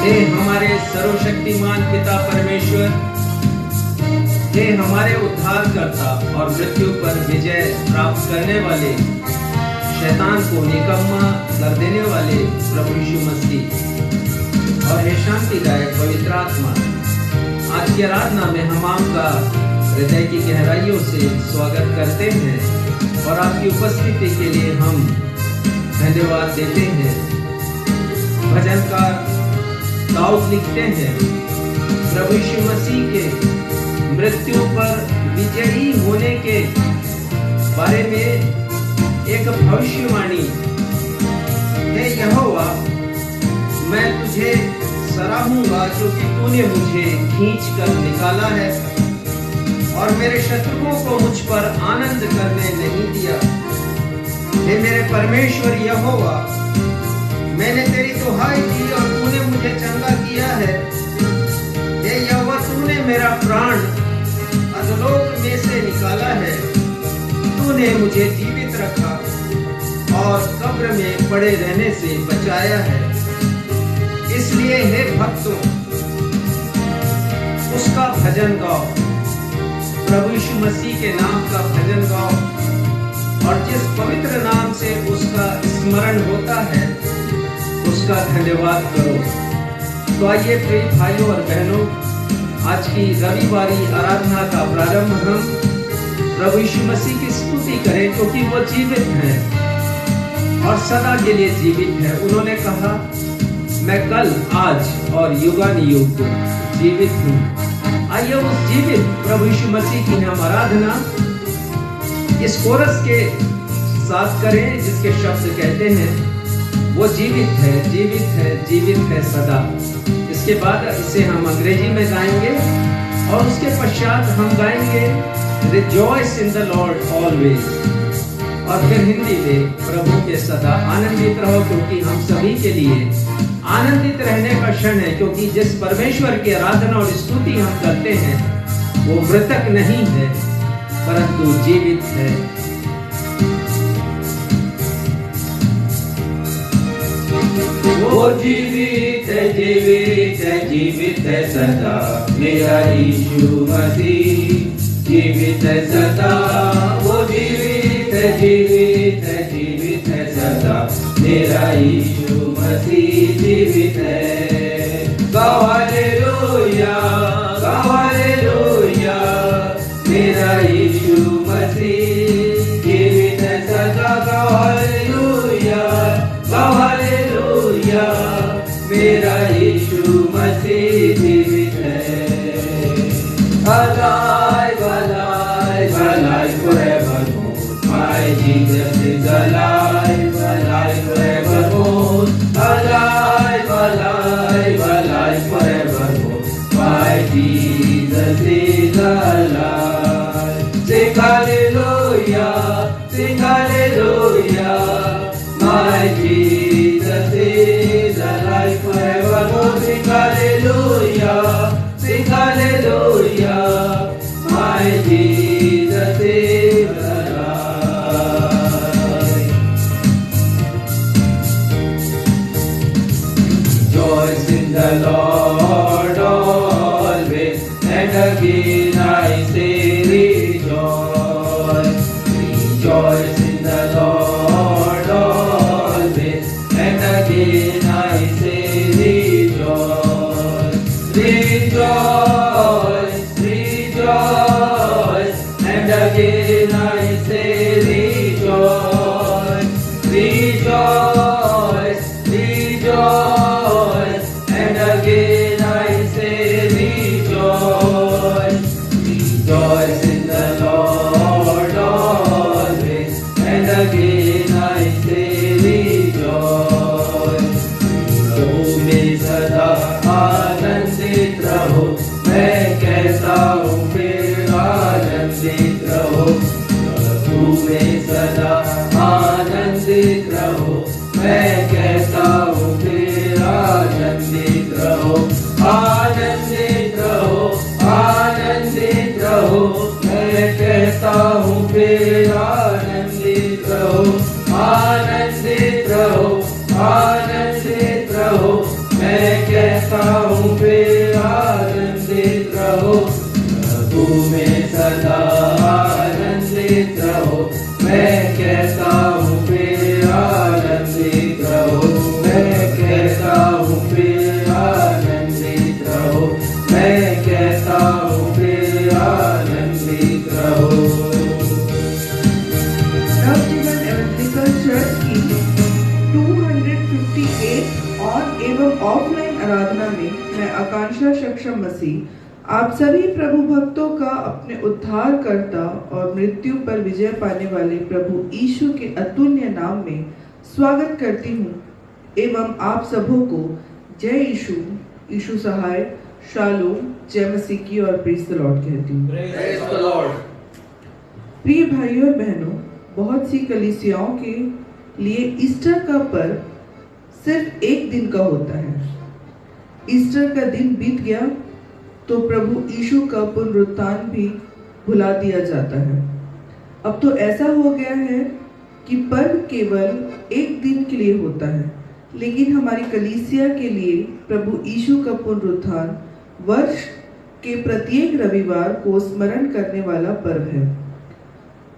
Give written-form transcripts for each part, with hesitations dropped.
हे हमारे सर्वशक्तिमान पिता परमेश्वर, हे हमारे उद्धारकर्ता और मृत्यु पर विजय प्राप्त करने वाले, शैतान को निकम्मा कर देने वाले प्रभु यीशु मसीह, और हे शांतिदायक पवित्र आत्मा, आज की आराधना में हम आपका हृदय की गहराइयों से स्वागत करते हैं और आपकी उपस्थिति के लिए हम धन्यवाद देते हैं। भजनकार दाऊद लिखते हैं, प्रभु यीशु मसीह के मृत्यु पर विजयी होने के बारे में एक भविष्यवाणी, हे यहोवा, मैं तुझे सराहूंगा क्योंकि तूने मुझे खींच कर निकाला है और मेरे शत्रुओं को मुझ पर आनंद करने नहीं दिया। हे मेरे परमेश्वर यहोवा, मैंने तेरी दुहाई दी और तूने मुझे चंगा किया है। हे यहोवा, तूने मेरा प्राण अधोलोक में से निकाला है, तूने मुझे जीवित रखा और कब्र में पड़े रहने से बचाया है। इसलिए हे भक्तों, उसका भजन गाओ, प्रभु यीशु मसीह के नाम का भजन गाओ, और जिस पवित्र नाम से उसका स्मरण होता है उसका धन्यवाद करो। तो आइए प्रिय भाइयों और बहनों, आज की रविवारी आराधना का प्रारंभ हम प्रभु यीशु मसीह की स्तुति करें, क्योंकि वो जीवित हैं और सदा के लिए जीवित है। उन्होंने कहा, मैं कल, आज और युगानुयुग जीवित हूँ। आइए उस जीवित प्रभु यीशु मसीह की हम आराधना इस कोरस के साथ करें, जिसके शब्द कहते हैं, वो जीवित है, जीवित है, जीवित है सदा। इसके बाद इसे हम अंग्रेजी में गाएंगे और उसके पश्चात हम गाएंगे rejoice in the Lord always, और फिर हिंदी में प्रभु के सदा आनंदित रहो, क्योंकि हम सभी के लिए आनंदित रहने का क्षण है। क्योंकि जिस परमेश्वर की आराधना और स्तुति हम करते हैं वो मृतक नहीं है परंतु जीवित है। वो जीवित है, जीवित है, जीवित है सदा, मेरा यीशु मसीह जीवित है सदा। वो जीवित है, जीवित है, जीवित है सदा, मेरा यीशु मसीह जीवित है। गाओ हालेलुया, गाओ हालेलुया, मेरा यीशु मसीह जीवित है सदा। गाओ हालेलुया, गाओ हालेलुया, मेरा यीशु मसीह जीवित है। Alive, alive, alive forevermore. My Jesus is alive, alive forevermore. Alive, alive, alive forevermore. My Jesus is alive. Sing hallelujah, sing hallelujah. My Jesus is alive forevermore. Sing hallelujah, sing hallelujah. My Jesus is alive. Rejoice in the Lord always, and again I say rejoice. Rejoice in the Lord always, and again I say rejoice. Rejoice, rejoice, and again I say rejoice. Rejoice, rejoice, and again I say rejoice. Rejoice in the Lord always, and again I say rejoice. प्रभु में सदा आनंदित रहो, मैं कहता हूँ फिर आनंदित रहो, प्रभु में सदा आनंदित रहो। मैं कहता हूँ फिर आनंदित रहो, मैं कहता हूँ फिर आनंदित रहो, मैं कहता हूँ फिर आनंदित रहो। नवजीवन एवेंजेलिकल चर्च की 258 ऑन एवं ऑफलाइन आराधना में मैं आकांक्षा सक्षम मसीह आप सभी प्रभु भक्तों का अपने उद्धारकर्ता और मृत्यु पर विजय पाने वाले प्रभु यीशु के अतुल्य नाम में स्वागत करती हूँ एवं आप सबों को जय यीशु, यीशु सहाय, शालोम, जय मसीह की और प्रेज़ द लॉर्ड कहती हूँ। Praise the Lord. प्रिय भाइयों और बहनों, बहुत सी कलीसियाओं के लिए ईस्टर का पर्व सिर्फ एक दिन का होता है। ईस्टर का दिन बीत गया तो प्रभु यीशु का पुनरुत्थान भी भुला दिया जाता है। अब तो ऐसा हो गया है कि पर्व केवल एक दिन के लिए होता है, लेकिन हमारी कलीसिया के लिए प्रभु यीशु का पुनरुत्थान वर्ष के प्रत्येक रविवार को स्मरण करने वाला पर्व है।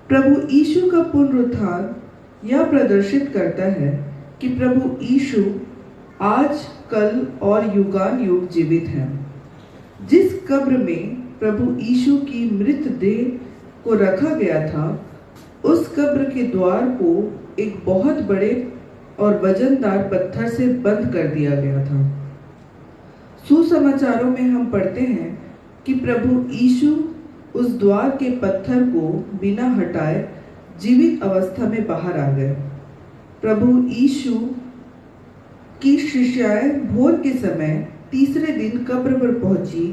प्रभु यीशु का पुनरुत्थान यह प्रदर्शित करता है कि प्रभु यीशु आज, कल और युगान युग जीवित है। जिस कब्र में प्रभु यीशु की मृतदेह को रखा गया था, उस कब्र के द्वार को एक बहुत बड़े और वजनदार पत्थर से बंद कर दिया गया था। सुसमाचारों में हम पढ़ते हैं कि प्रभु यीशु उस द्वार के पत्थर को बिना हटाए जीवित अवस्था में बाहर आ गए। प्रभु यीशु की शिष्याएं भोर के समय तीसरे दिन कब्र पर पहुंची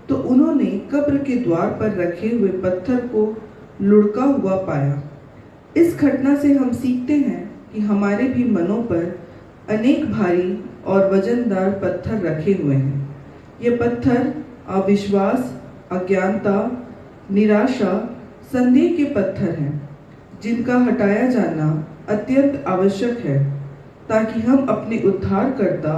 तो उन्होंने कब्र के द्वार पर रखे हुए पत्थर को लुढ़का हुआ पाया। इस घटना से हम सीखते हैं कि हमारे भी मनों पर अनेक भारी और वजनदार पत्थर रखे हुए हैं। ये पत्थर अविश्वास, अज्ञानता, निराशा, संदेह के पत्थर हैं, जिनका हटाया जाना अत्यंत आवश्यक है ताकि हम अपने उद्धारकर्ता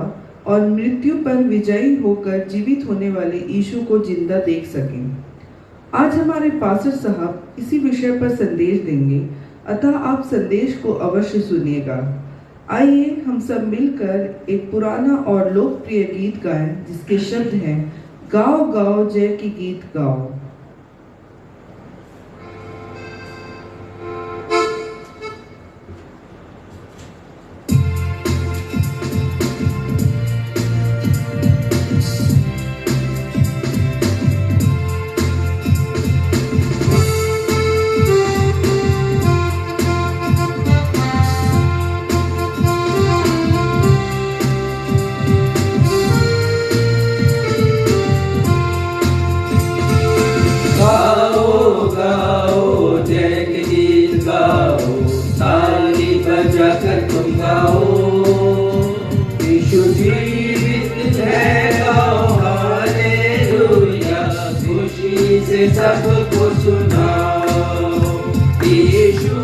और मृत्यु पर विजयी होकर जीवित होने वाले यीशु को जिंदा देख सकें। आज हमारे पास्टर साहब इसी विषय पर संदेश देंगे, अतः आप संदेश को अवश्य सुनिएगा। आइए हम सब मिलकर एक पुराना और लोकप्रिय गीत गाएं, जिसके शब्द हैं, गाओ गाओ जय की गीत गाओ। सबको सुनाओ, यीशु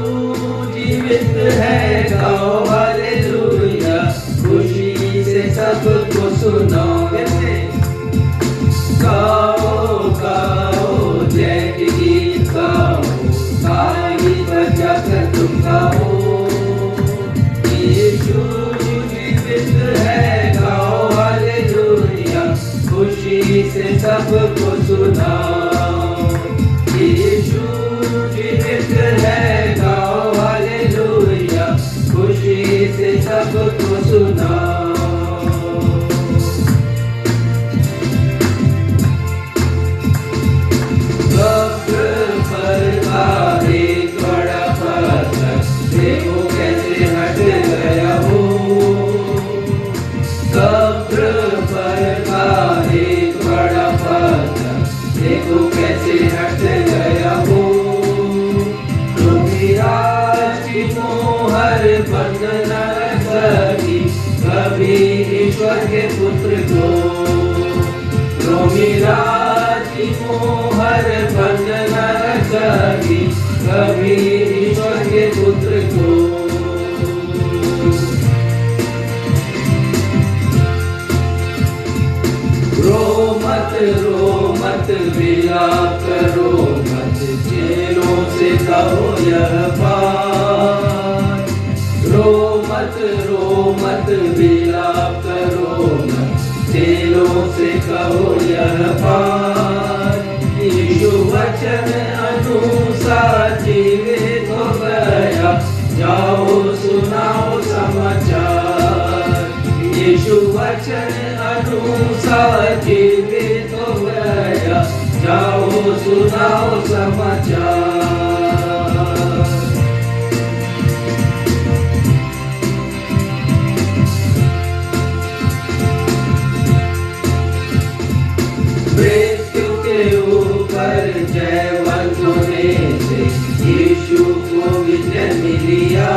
जीवित है, गाओ हालेलुया, खुशी से सबको सुनाओ। गाओ गाओ जय के गीत गाओ, ताली बजाकर तुम गाओ, यीशु जीवित है, गाओ हालेलुया, खुशी से सबको सुनाओ। यीशु जीवित है, गाओ हालेलुया, खुशी से सबको सुनाओ। कब्र पर का एक बड़ा पत्थर, देखो कैसे हट गया हो। कब्र पर का एक बड़ा पत्थर, देखो रो मत विलाप करो मत, चेलों से कहो यह बात। रो मत विलाप करो मत, चेलों से कहो यह बात। यीशु वचन अनुसार जीवित हो गया, जाओ सुनाओ समाचार। यीशु वचन अनुसार जीवित हो गया, जाओ सुनाओ समाचार। मृत्यु के ऊपर जयवंत होने से यीशु को विजय मिलिया।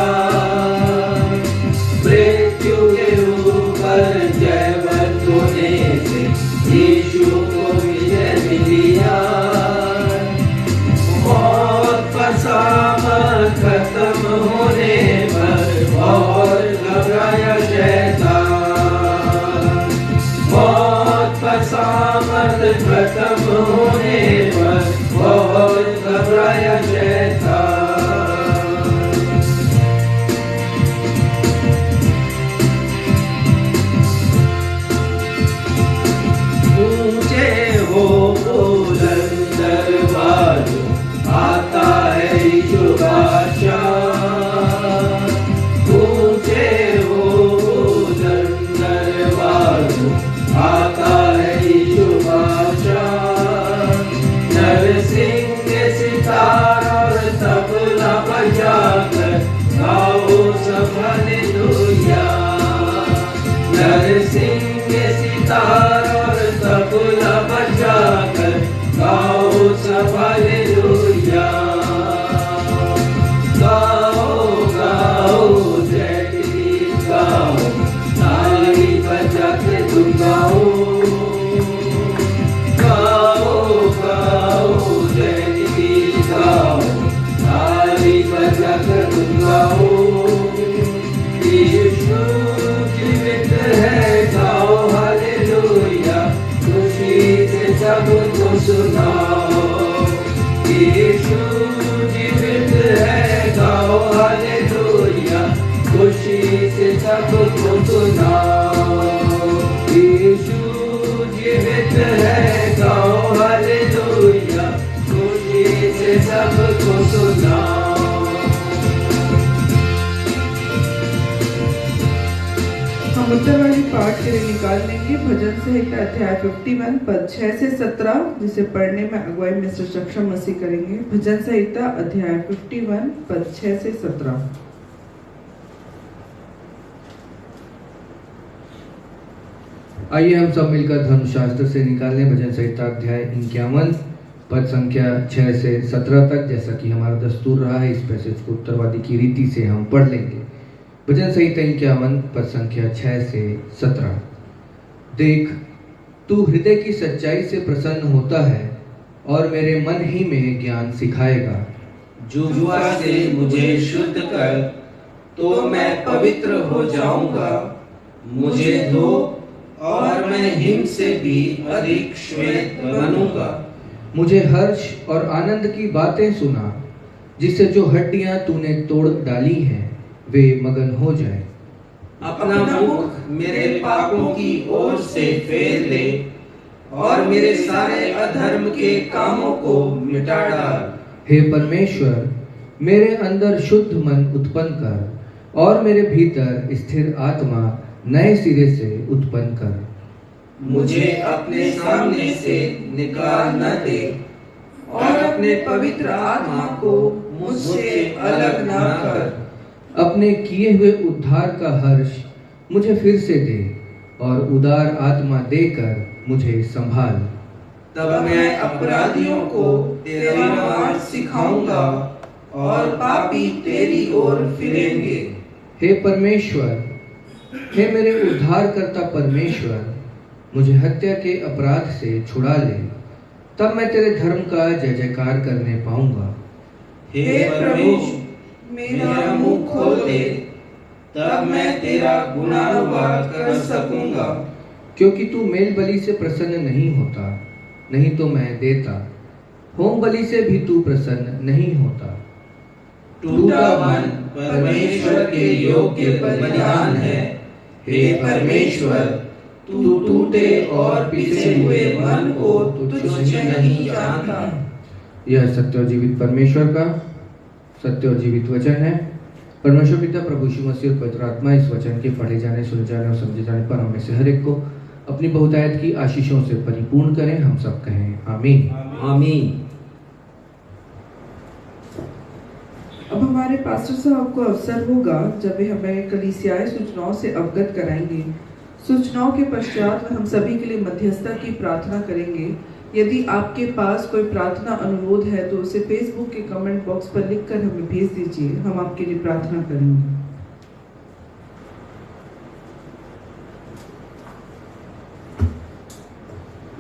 मृत्यु के ऊपर जयवंत होने से यीशु को विजय मिलिया। मौत का सामर्थ खत्म होने पर और घबराया शैतान। मौत का सामर्थ खत्म होने पर बहुत घबराया शैतान। ऊंचे हो बुलंद दरवाजों, आता है यीशु बादशाह। ऊंचे हो बुलंद दरवाजों, आता है यीशु बादशाह। नरसिंह सितार और तबला बजाकर गाओ सब हालेलुया। नरसिंह सितार और तबला बजाकर गाओ सब हालेलुया। गाओ गाओ जय गीत गाओ, ताली बजा के तुम गाओ। गाओ गाओ जय गीत गाओ, ताली बजा के तुम गाओ। यीशु जीवित है, गाओ हालेलुया, खुशी से सबको सुनाओ। यीशु जीवित है, गाओ हालेलुया, खुशी से सबको सुनाओ। यीशु जीवित है, गाओ हालेलुया, खुशी से सबको सुनाओ। हम उत्तरवाली पाठ के लिए निकाल लेंगे भजन संहिता अध्याय 51 पद 6 से 17, जिसे पढ़ने में अगुवाई मिस्टर सक्षम मसीह करेंगे। भजन संहिता अध्याय 51 पद 6 से 17। आइए हम सब मिलकर धर्मशास्त्र से निकाल लें भजन संहिता अध्याय 51 पद संख्या 6 से 17 तक। जैसा कि हमारा दस्तूर रहा है, इस पैसेज को उत्तरवादी की रीति से हम पढ़ लेंगे। भजन संहिता 51 पद संख्या 6 से 17। देख, तू हृदय की सच्चाई से प्रसन्न होता है और मेरे मन ही में ज्ञान सिखाएगा। जुआ से मुझे शुद्ध कर, तो मैं पवित्र हो जाऊंगा। मुझे धो और मैं हिम से भी अधिक श्वेत बनूंगा। मुझे हर्ष और आनंद की बातें सुना, जिससे जो हड्डियां तूने तोड़ डाली हैं वे मगन हो जाए। अपना मुख मेरे पापों की ओर से फेर ले और मेरे सारे अधर्म के कामों को मिटा डाल। हे परमेश्वर, मेरे अंदर शुद्ध मन उत्पन्न कर और मेरे भीतर स्थिर आत्मा नए सिरे से उत्पन्न कर। मुझे अपने सामने से निकाल न दे और अपने पवित्र आत्मा को मुझसे अलग न कर। अपने किए हुए उद्धार का हर्ष मुझे फिर से दे और उदार आत्मा देकर मुझे संभाल। तब मैं अपराधियों को तेरा मार्ग सिखाऊंगा और पापी तेरी ओर फिरेंगे। हे परमेश्वर, हे मेरे उद्धारकर्ता परमेश्वर, मुझे हत्या के अपराध से छुड़ा ले, तब मैं तेरे धर्म का जय जयकार करने पाऊंगा। हे प्रभु, मेरा मुंह खोल दे, तब मैं तेरा गुणानुवाद कर सकूंगा। क्योंकि तू मेल बलि से प्रसन्न नहीं होता, नहीं तो मैं देता। होम बलि से भी तू प्रसन्न नहीं होता। टूटा मन परमेश्वर के योग्य बलिदान है। हे परमेश्वर, तू टूटे और पिसे हुए मन को तुच्छ नहीं जानता। यह सत्य और जीवित परमेश्वर का सत्य और जीवित वचन है। परमेश्वर पिता, प्रभु यीशु मसीह और पवित्र आत्मा इस वचन के पढ़े जाने, सुने जाने और समझे जाने पर हमें से हर एक को अपनी बहुतायत की आशीषों से परिपूर्ण करें। हम सब कहें आमीन। आमीन। अब हमारे पास्टर साहब को अवसर होगा जब वे हमें कलीसियाई सूचनाओं से अवगत कराएंगे। सूचनाओं के पश्चात वे हम सभी के लिए मध्यस्थता की प्रार्थना करेंगे। यदि आपके पास कोई प्रार्थना अनुरोध है तो उसे फेसबुक के कमेंट बॉक्स पर लिखकर हमें भेज दीजिए, हम आपके लिए प्रार्थना करेंगे।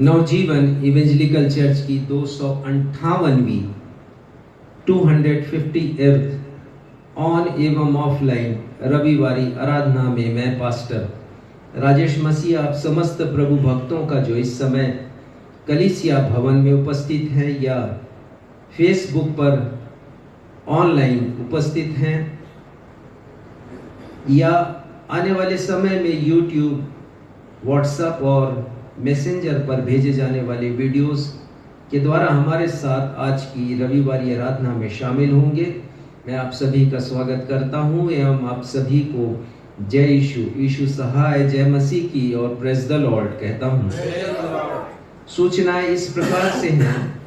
नवजीवन इवेंजलिकल चर्च की 258वीं 250th ऑन एवं ऑफलाइन रविवारी आराधना में मैं पास्टर राजेश मसीह आप समस्त प्रभु भक्तों का जो इस समय कलीसिया भवन में उपस्थित हैं या फेसबुक पर ऑनलाइन उपस्थित हैं या आने वाले समय में यूट्यूब, व्हाट्सएप और मैसेंजर पर भेजे जाने वाले वीडियोस के द्वारा हमारे साथ आज की रविवारी आराधना में शामिल होंगे, मैं आप सभी का स्वागत करता हूं एवं आप सभी को जय यीशु, यीशु सहाय, जय मसीह की और प्रेज द लॉर्ड कहता हूं। सूचनाएं इस प्रकार से हैं।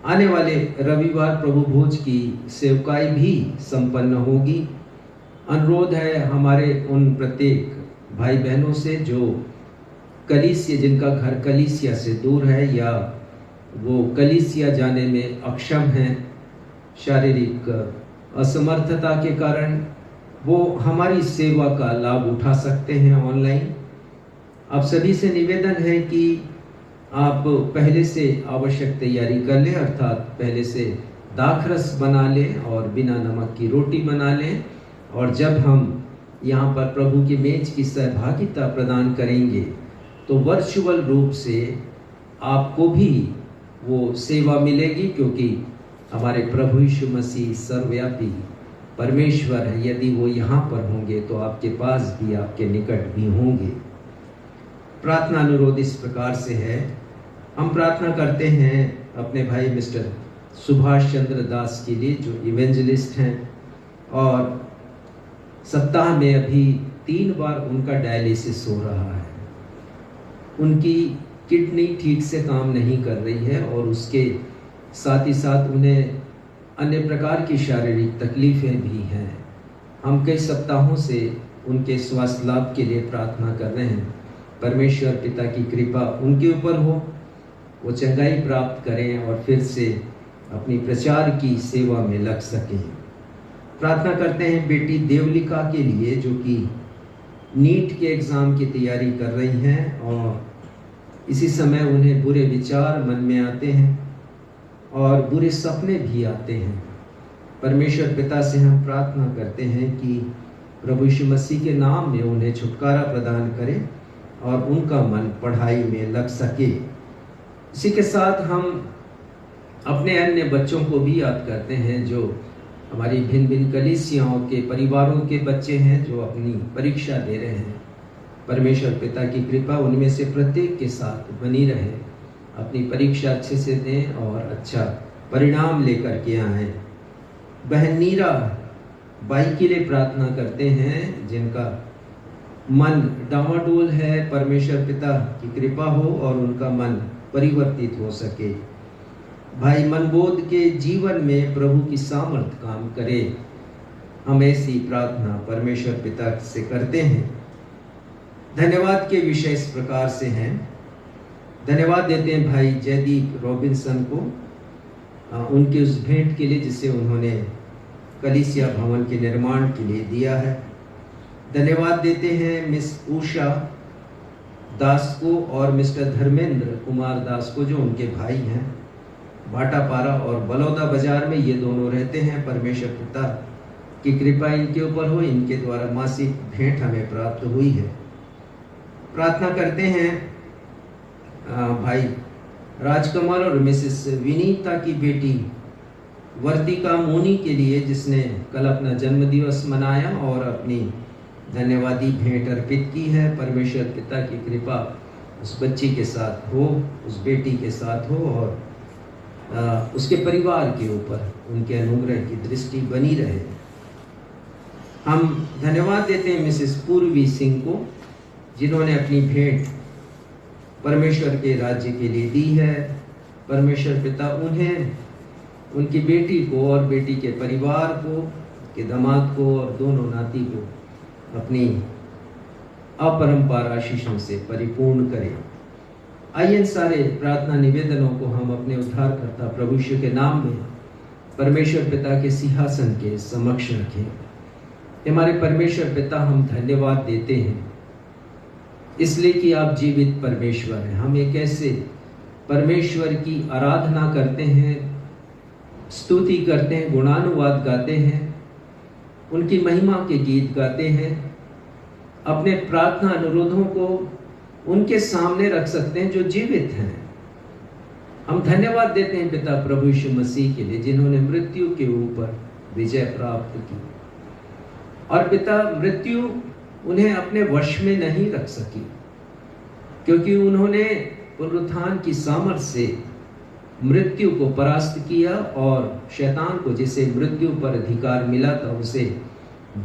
आने वाले रविवार प्रभु भोज की सेवकाई भी संपन्न होगी। अनुरोध है हमारे उन प्रत्येक भाई बहनों से जो कलीसिया, जिनका घर कलीसिया से दूर है या वो कलीसिया जाने में अक्षम हैं, शारीरिक असमर्थता के कारण, वो हमारी सेवा का लाभ उठा सकते हैं ऑनलाइन। आप सभी से निवेदन है कि आप पहले से आवश्यक तैयारी कर लें, अर्थात पहले से दाखरस बना लें और बिना नमक की रोटी बना लें, और जब हम यहाँ पर प्रभु की मेज की सहभागिता प्रदान करेंगे तो वर्चुअल रूप से आपको भी वो सेवा मिलेगी, क्योंकि हमारे प्रभु यीशु मसीह सर्वव्यापी परमेश्वर है। यदि वो यहाँ पर होंगे तो आपके पास भी, आपके निकट भी होंगे। प्रार्थना अनुरोध इस प्रकार से है। हम प्रार्थना करते हैं अपने भाई मिस्टर सुभाष चंद्र दास के लिए जो इवेंजलिस्ट हैं और सप्ताह में अभी 3 बार उनका डायलिसिस हो रहा है। उनकी किडनी ठीक से काम नहीं कर रही है और उसके साथ ही साथ उन्हें अन्य प्रकार की शारीरिक तकलीफें भी हैं। हम कई सप्ताहों से उनके स्वास्थ्य लाभ के लिए प्रार्थना कर रहे हैं। परमेश्वर पिता की कृपा उनके ऊपर हो, वो चंगाई प्राप्त करें और फिर से अपनी प्रचार की सेवा में लग सकें। प्रार्थना करते हैं बेटी देवलिका के लिए जो कि नीट के एग्ज़ाम की तैयारी कर रही हैं और इसी समय उन्हें बुरे विचार मन में आते हैं और बुरे सपने भी आते हैं। परमेश्वर पिता से हम प्रार्थना करते हैं कि प्रभु यीशु मसीह के नाम में उन्हें छुटकारा प्रदान करें और उनका मन पढ़ाई में लग सके। इसी के साथ हम अपने अन्य बच्चों को भी याद करते हैं जो हमारी भिन्न भिन्न कलीसियाओं के परिवारों के बच्चे हैं जो अपनी परीक्षा दे रहे हैं। परमेश्वर पिता की कृपा उनमें से प्रत्येक के साथ बनी रहे, अपनी परीक्षा अच्छे से दें और अच्छा परिणाम लेकर के आएँ। बहन नीरा बाई के लिए प्रार्थना करते हैं जिनका मन डामाडोल है। परमेश्वर पिता की कृपा हो और उनका मन परिवर्तित हो सके। भाई मनबोध के जीवन में प्रभु की सामर्थ काम करे। हम ऐसी प्रार्थना परमेश्वर पिता से करते हैं। धन्यवाद के विषय इस प्रकार से हैं। धन्यवाद देते हैं भाई जयदीप रॉबिन्सन को उनके उस भेंट के लिए जिसे उन्होंने कलीसिया भवन के निर्माण के लिए दिया है। धन्यवाद देते हैं मिस उषा दास को और मिस्टर धर्मेंद्र कुमार दास को जो उनके भाई हैं। भाटापारा और बलौदा बाजार में ये दोनों रहते हैं। परमेश्वर पिता की कृपा इनके ऊपर हो। इनके द्वारा मासिक भेंट हमें प्राप्त हुई है। प्रार्थना करते हैं भाई राजकमल और मिसेस विनीता की बेटी वर्तिका मोनी के लिए, जिसने कल अपना जन्मदिवस मनाया और अपनी धन्यवादी भेंट अर्पित की है। परमेश्वर पिता की कृपा उस बच्ची के साथ हो, उस बेटी के साथ हो और उसके परिवार के ऊपर उनके अनुग्रह की दृष्टि बनी रहे। हम धन्यवाद देते हैं मिसेस पूर्वी सिंह को, जिन्होंने अपनी भेंट परमेश्वर के राज्य के लिए दी है। परमेश्वर पिता उन्हें, उनकी बेटी को और बेटी के परिवार को, के दामाद को और दोनों नाती को अपनी अपरंपार आशीषों से परिपूर्ण करें। आइए इन सारे प्रार्थना निवेदनों को हम अपने उद्धारकर्ता प्रभु यीशु के नाम में परमेश्वर पिता के सिंहासन के समक्ष रखें। हमारे परमेश्वर पिता, हम धन्यवाद देते हैं इसलिए कि आप जीवित परमेश्वर हैं। हम एक ऐसे परमेश्वर की आराधना करते हैं, स्तुति करते हैं, गुणानुवाद गाते हैं, उनकी महिमा के गीत गाते हैं, अपने प्रार्थना अनुरोधों को उनके सामने रख सकते हैं जो जीवित हैं। हम धन्यवाद देते हैं पिता प्रभु यीशु मसीह के लिए, जिन्होंने मृत्यु के ऊपर विजय प्राप्त की। और पिता, मृत्यु उन्हें अपने वश में नहीं रख सकी, क्योंकि उन्होंने पुनरुत्थान की सामर्थ्य से मृत्यु को परास्त किया और शैतान को, जिसे मृत्यु पर अधिकार मिला था, उसे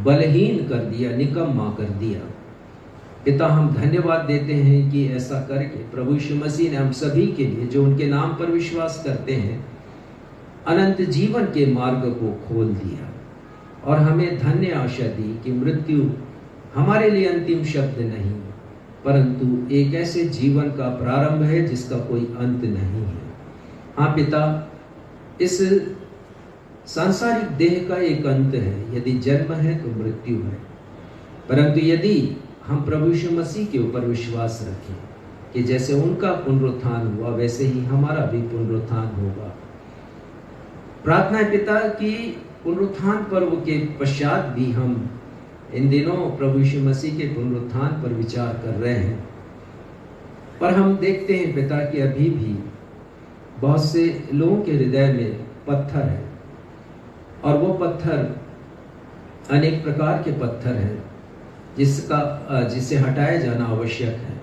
बलहीन कर दिया, निकम्मा कर दिया। पिता, हम धन्यवाद देते हैं कि ऐसा करके प्रभु यीशु मसीह ने हम सभी के लिए, जो उनके नाम पर विश्वास करते हैं, अनंत जीवन के मार्ग को खोल दिया और हमें धन्य आशा दी कि मृत्यु हमारे लिए अंतिम शब्द नहीं, परंतु एक ऐसे जीवन का प्रारंभ है जिसका कोई अंत नहीं है। हाँ पिता, इस सांसारिक देह का एक अंत है। यदि जन्म है तो मृत्यु है, परंतु यदि हम प्रभु यीशु मसीह के ऊपर विश्वास रखें कि जैसे उनका पुनरुत्थान हुआ वैसे ही हमारा भी पुनरुत्थान होगा। प्रार्थना है पिता कि पुनरुत्थान पर्व के पश्चात भी हम इन दिनों प्रभु यीशु मसीह के पुनरुत्थान पर विचार कर रहे हैं, पर हम देखते हैं पिता कि अभी भी बहुत से लोगों के हृदय में पत्थर है, और वो पत्थर अनेक प्रकार के पत्थर हैं जिसे हटाया जाना आवश्यक है,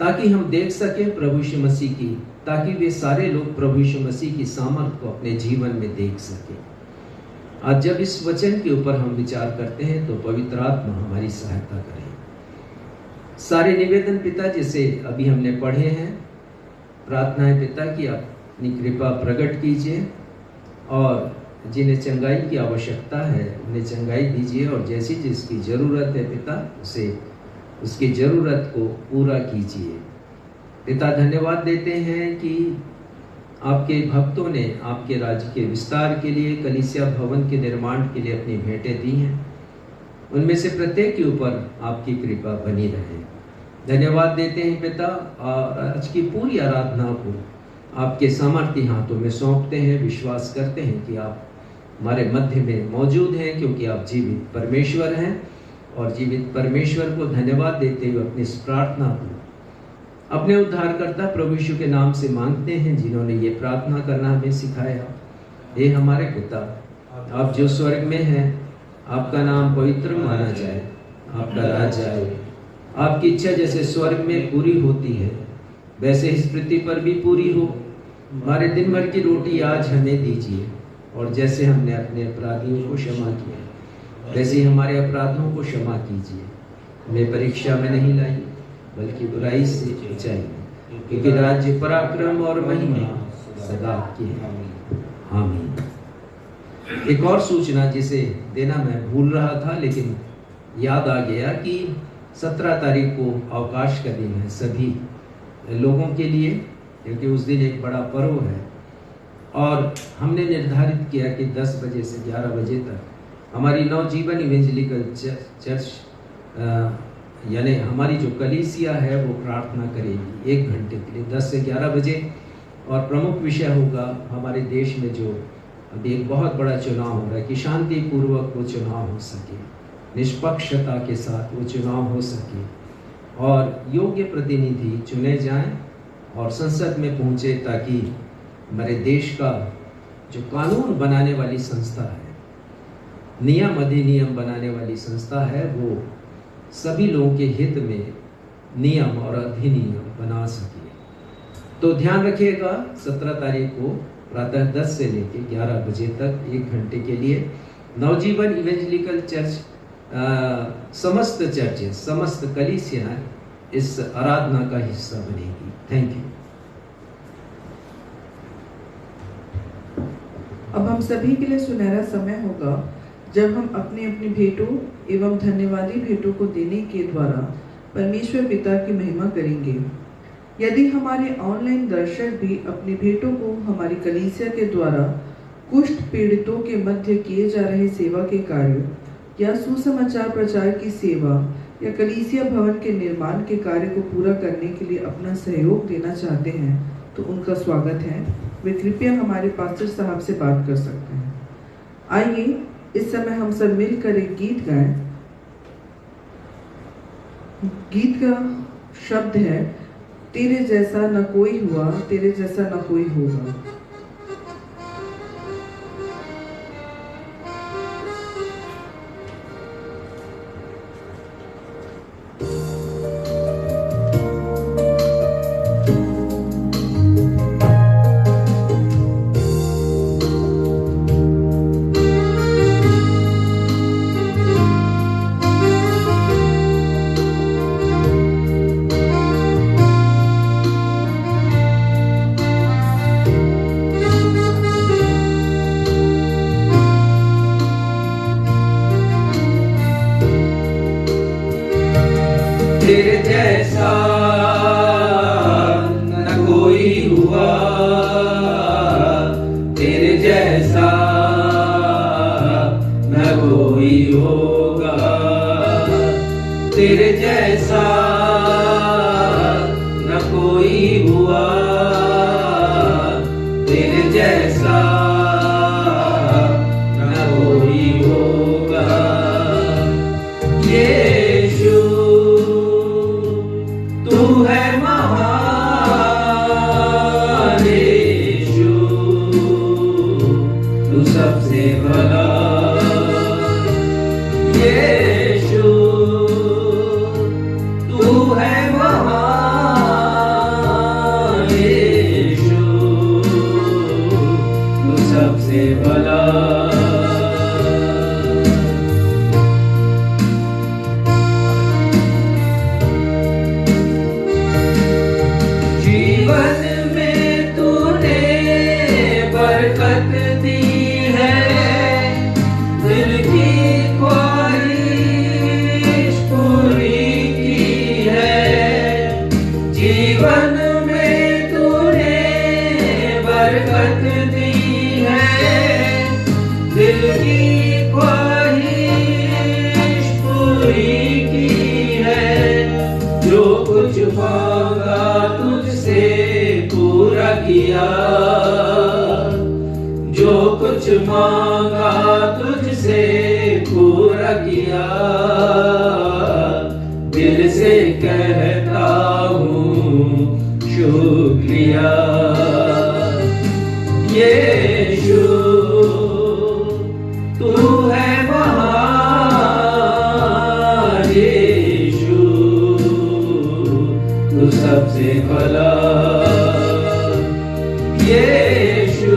ताकि हम देख सकें प्रभु यीशु मसीह की, ताकि वे सारे लोग प्रभु यीशु मसीह की सामर्थ को अपने जीवन में देख सकें। आज जब इस वचन के ऊपर हम विचार करते हैं तो पवित्र आत्मा हमारी सहायता करें। सारे निवेदन पिता जिसे अभी हमने पढ़े हैं, प्रार्थना है पिता कि आप अपनी कृपा प्रकट कीजिए और जिन्हें चंगाई की आवश्यकता है उन्हें चंगाई दीजिए, और जैसी जिसकी ज़रूरत है पिता उसे उसकी ज़रूरत को पूरा कीजिए। पिता, धन्यवाद देते हैं कि आपके भक्तों ने आपके राज्य के विस्तार के लिए, कलीसिया भवन के निर्माण के लिए अपनी भेंटें दी हैं। उनमें से प्रत्येक के ऊपर आपकी कृपा बनी रहे। धन्यवाद देते हैं पिता, और आज की पूरी आराधना को आपके सामर्थ्य हाथों में सौंपते हैं। विश्वास करते हैं कि आप हमारे मध्य में मौजूद हैं, क्योंकि आप जीवित परमेश्वर हैं, और जीवित परमेश्वर को धन्यवाद देते हुए अपनी इस प्रार्थना को अपने उद्धारकर्ता प्रभु यीशु के नाम से मांगते हैं, जिन्होंने ये प्रार्थना करना हमें सिखाया। हे हमारे पिता, आप जो स्वर्ग में हैं, आपका नाम पवित्र माना जाए, आपका राज्य आए, आपकी इच्छा जैसे स्वर्ग में पूरी होती है वैसे इस पृथ्वी पर भी पूरी हो। हमारे दिन भर की रोटी आज हमें दीजिए, और जैसे हमने अपने अपराधियों को क्षमा किया वैसे ही हमारे अपराधों को क्षमा कीजिए। हमें परीक्षा में नहीं लाइए, बल्कि बुराई से बचाइए, क्योंकि राज्य, पराक्रम और महिमा सदा आपकी है। आमीन। एक और सूचना जिसे देना मैं भूल रहा था, लेकिन याद आ गया कि 17 तारीख को अवकाश का दिन है सभी लोगों के लिए, क्योंकि उस दिन एक बड़ा पर्व है, और हमने निर्धारित किया कि 10 बजे से 11 बजे तक हमारी नवजीवन इवेंजलिकल चर्च यानी हमारी जो कलीसिया है वो प्रार्थना करेगी 1 घंटे के लिए 10 से 11 बजे। और प्रमुख विषय होगा हमारे देश में जो अभी एक बहुत बड़ा चुनाव हो रहा है, कि शांतिपूर्वक वो चुनाव हो सके, निष्पक्षता के साथ वो चुनाव हो सके, और योग्य प्रतिनिधि चुने जाएं और संसद में पहुंचे, ताकि हमारे देश का जो कानून बनाने वाली संस्था है, नियम अधिनियम बनाने वाली संस्था है, वो सभी लोगों के हित में नियम और अधिनियम बना सके। तो ध्यान रखिएगा, 17 तारीख को प्रातः 10 से लेकर 11 बजे तक 1 घंटे के लिए नवजीवन इवेंजलिकल चर्च, समस्त चर्चेस, समस्त कलीसियाँ इस आराधना का हिस्सा बनेगी। Thank you. अब हम सभी के लिए सुनहरा समय होगा जब हम अपनी अपनी भेंटों एवं धन्यवादी भेंटों को देने के द्वारा परमेश्वर पिता की महिमा करेंगे। यदि हमारे ऑनलाइन दर्शक भी अपनी भेंटों को हमारी कलीसिया के द्वारा कुष्ठ पीड़ितों के मध्य किए जा रहे सेवा के कार्य या सुसमाचार प्रचार की सेवा या कलीसिया भवन के निर्माण के कार्य को पूरा करने के लिए अपना सहयोग देना चाहते हैं, तो उनका स्वागत है। वे कृपया हमारे पास्टर साहब से बात कर सकते हैं। आइए इस समय हम सब मिलकर एक गीत गाएं। गीत का शब्द है, तेरे जैसा न कोई हुआ, तेरे जैसा न कोई होगा। तेरे जैसा न कोई हुआ, तेरे जैसा न कोई होगा, तेरे जैसा न कोई हुआ, तेरे जैसा न कोई होगा। यीशु तू है महान, यीशु तू सबसे भला, यीशु तू है महान, यीशु तू सबसे भला। जीवन में तूने बरकत दी है, दिल की ख्वाहिश पूरी की है। जीवन में तूने बरकत दी है, दिल की ख्वाहिश पूरी की है। जो कुछ मांगा तुझसे पूरा किया, जो कुछ मांगा तुझसे पूरा किया। दिल से कहता हूँ शुक्रिया। यीशु तू है महान, यीशु तू सबसे भला। यीशु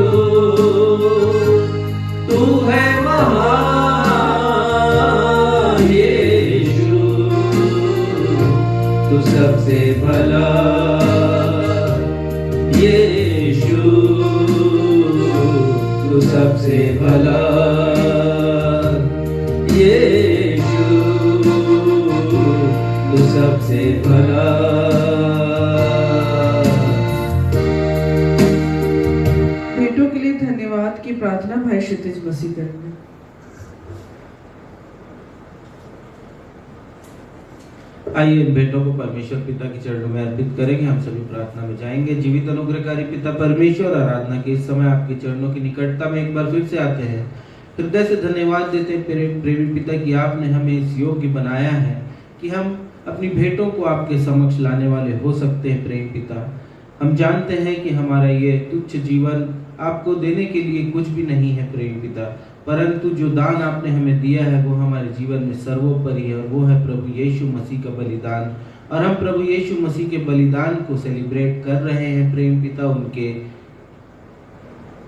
तू है महान, यीशु तू सबसे भला। यीशु तू सबसे भला। यीशु तू सबसे भला। भेंटों के लिए धन्यवाद की प्रार्थना भाई क्षितिज मसीह करेंगे। आइए इन भेंटों को परमेश्वर पिता के चरणों में अर्पित करेंगे। हम सभी प्रार्थना में जाएंगे। जीवित अनुग्रहकारी पिता परमेश्वर, आराधना के इस समय आपके चरणों की निकटता में एक बार फिर से आते हैं। हृदय से धन्यवाद देते हैं प्रेमी पिता कि आपने हमें इस योग्य बनाया है कि हम अपनी भेंटों को आपके समक्ष लाने वाले हो सकते हैं प्रेम पिता। हम जानते हैं कि हमारा ये तुच्छ जीवन आपको देने के लिए कुछ भी नहीं है प्रेम पिता, परंतु जो दान आपने हमें दिया है वो हमारे जीवन में सर्वोपरि है, और वो है प्रभु यीशु मसीह का बलिदान। और हम प्रभु यीशु मसीह के बलिदान को सेलिब्रेट कर रहे हैं प्रेम पिता, उनके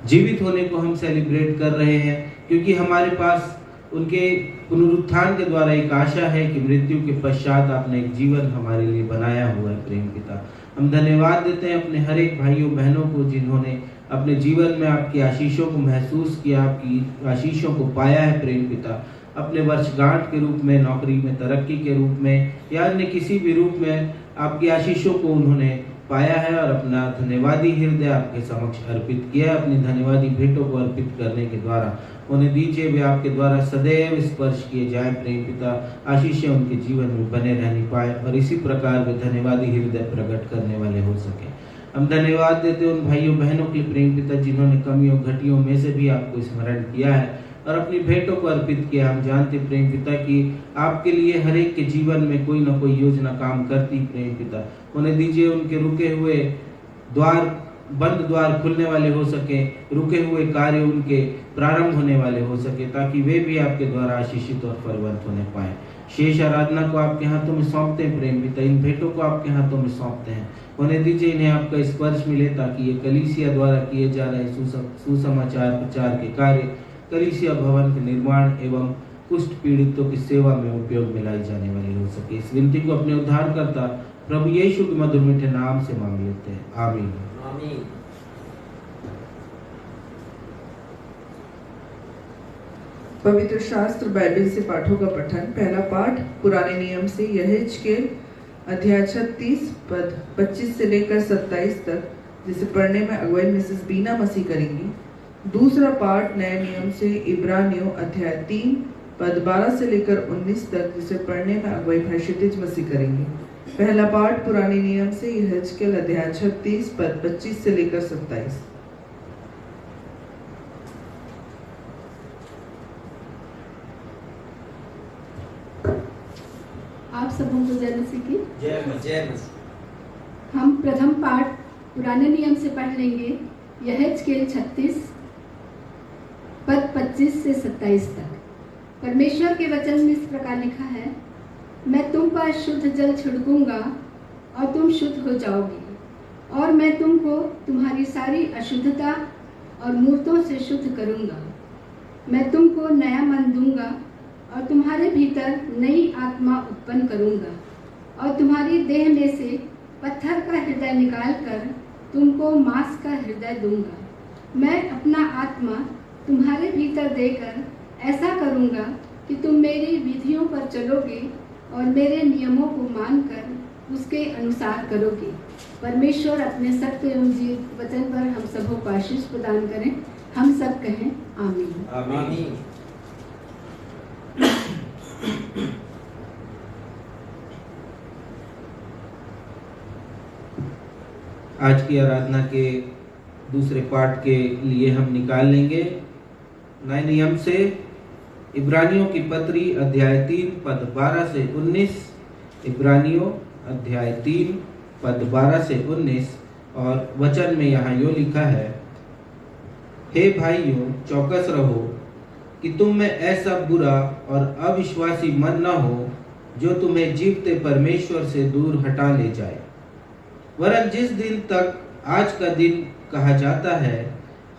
जीवित होने को हम सेलिब्रेट कर रहे हैं, क्योंकि हमारे पास उनके पुनरुत्थान के द्वारा एक आशा है कि मृत्यु के पश्चात आपने एक जीवन हमारे लिए बनाया हुआ है प्रेम पिता। हम धन्यवाद देते हैं अपने हर एक भाइयों बहनों को जिन्होंने अपने जीवन में आपकी आशीषों को महसूस किया, आपकी आशीषों को पाया है प्रेम पिता, अपने वर्षगांठ के रूप में, नौकरी में तरक्की के रूप में, या अन्य किसी भी रूप में आपकी आशीषों को उन्होंने पाया है और अपना धन्यवादी हृदय आपके समक्ष अर्पित किया है। अपनी धन्यवादी भेंटों को अर्पित करने के द्वारा उन्हें दीजिए वे आपके द्वारा सदैव स्पर्श किए जाए प्रेम पिता, आशीषें उनके जीवन में बने रहने पाए और इसी प्रकार वे धन्यवादी हृदय प्रकट करने वाले हो सके। हम धन्यवाद देते हैं उन भाइयों बहनों के प्रेम पिता जिन्होंने कमियों घटियों में से भी आपको स्मरण किया है और अपनी भेंटों को अर्पित किया। हम जानते प्रेम पिता कि आपके लिए हर एक के जीवन में कोई ना कोई योजना काम करती प्रेम पिता। उन्हें दीजिए उनके रुके हुए द्वार, बंद द्वार खुलने वाले हो सके, रुके हुए कार्य उनके प्रारंभ होने वाले हो सके, ताकि वे भी आपके द्वारा आशीषित और फलवंत होने पाए। शेष आराधना को आपके हाथों में सौंपते हैं प्रेम पिता, इन भेंटों को आपके हाथों में सौंपते हैं। उन्हें दीजिए इन्हें आपका स्पर्श मिले, ताकि ये कलीसिया द्वारा किए जा रहे सुसमाचार प्रचार के कार्य, कलीसिया भवन के निर्माण एवं कुष्ठ पीड़ितों की सेवा में उपयोग में लाई जाने वाली हो सके। इस विनती को अपने उद्धारकर्ता प्रभु यीशु के मधुर मीठे नाम से मांग लेते हैं, आमीन। आमीन। पवित्र शास्त्र बाइबल से पाठों का पठन। पहला पाठ पुराने नियम से यहेजकेल अध्याय 36 पद 25 से लेकर 27 तक, जिसे पढ़ने में अगुवाई मिसेस बीना मसीह करेंगी। दूसरा पाठ नए नियम से इब्रानियों अध्याय 3 पद 12 से लेकर 19 तक, जिसे पढ़ने में अगुवाई भाई क्षितिज मसीह करेंगे। पहला पाठ पुराने नियम से यहेजकेल अध्याय 36 पद 25 से लेकर 27। आप सबों को जय मसीह की जय मसीह। हम प्रथम पाठ पुराने नियम से पढ़ लेंगे यहेजकेल 36 पद 25 से 27 तक। परमेश्वर के वचन में इस प्रकार लिखा है, मैं तुम पर शुद्ध जल छिड़कूंगा और तुम शुद्ध हो जाओगे, और मैं तुमको तुम्हारी सारी अशुद्धता और मूर्तों से शुद्ध करूंगा। मैं तुमको नया मन दूंगा और तुम्हारे भीतर नई आत्मा उत्पन्न करूंगा, और तुम्हारी देह में से पत्थर का हृदय निकालकर तुमको मांस का हृदय दूंगा। मैं अपना आत्मा तुम्हारे भीतर देकर ऐसा करूंगा कि तुम मेरी विधियों पर चलोगे और मेरे नियमों को मानकर उसके अनुसार करोगे। परमेश्वर अपने सत्य एवं जीवित वचन पर हम सबों को आशीष प्रदान करें। हम सब कहें आमीन। आमीन। आज की आराधना के दूसरे पाठ के लिए हम निकाल लेंगे नए नियम से इब्रानियों की पत्री अध्याय 3 पद 12 से 19। इब्रानियों अध्याय 3 पद 12 से 19, और वचन में यहाँ यो लिखा है, हे भाइयों, चौकस रहो कि तुम में ऐसा बुरा और अविश्वासी मन न हो जो तुम्हें जीवते परमेश्वर से दूर हटा ले जाए। वरन जिस दिन तक आज का दिन कहा जाता है,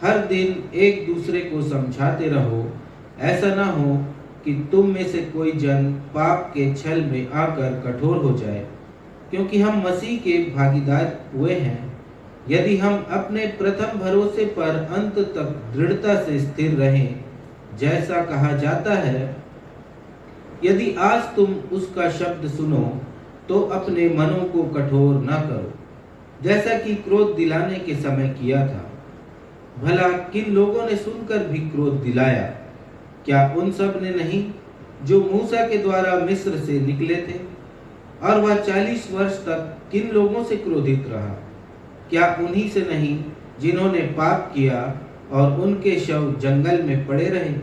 हर दिन एक दूसरे को समझाते रहो, ऐसा ना हो कि तुम में से कोई जन पाप के छल में आकर कठोर हो जाए, क्योंकि हम मसीह के भागीदार हुए हैं। यदि हम अपने प्रथम भरोसे पर अंत तक दृढ़ता से स्थिर रहें, जैसा कहा जाता है, यदि आज तुम उसका शब्द सुनो तो अपने मनों को कठोर न करो, जैसा कि क्रोध दिलाने के समय किया था। भला किन लोगों ने सुनकर भी क्रोध दिलाया? क्या उन सब ने नहीं जो मूसा के द्वारा मिस्र से निकले थे? और वह 40 वर्ष तक किन लोगों से क्रोधित रहा? क्या उन्हीं से नहीं जिन्होंने पाप किया और उनके शव जंगल में पड़े रहे?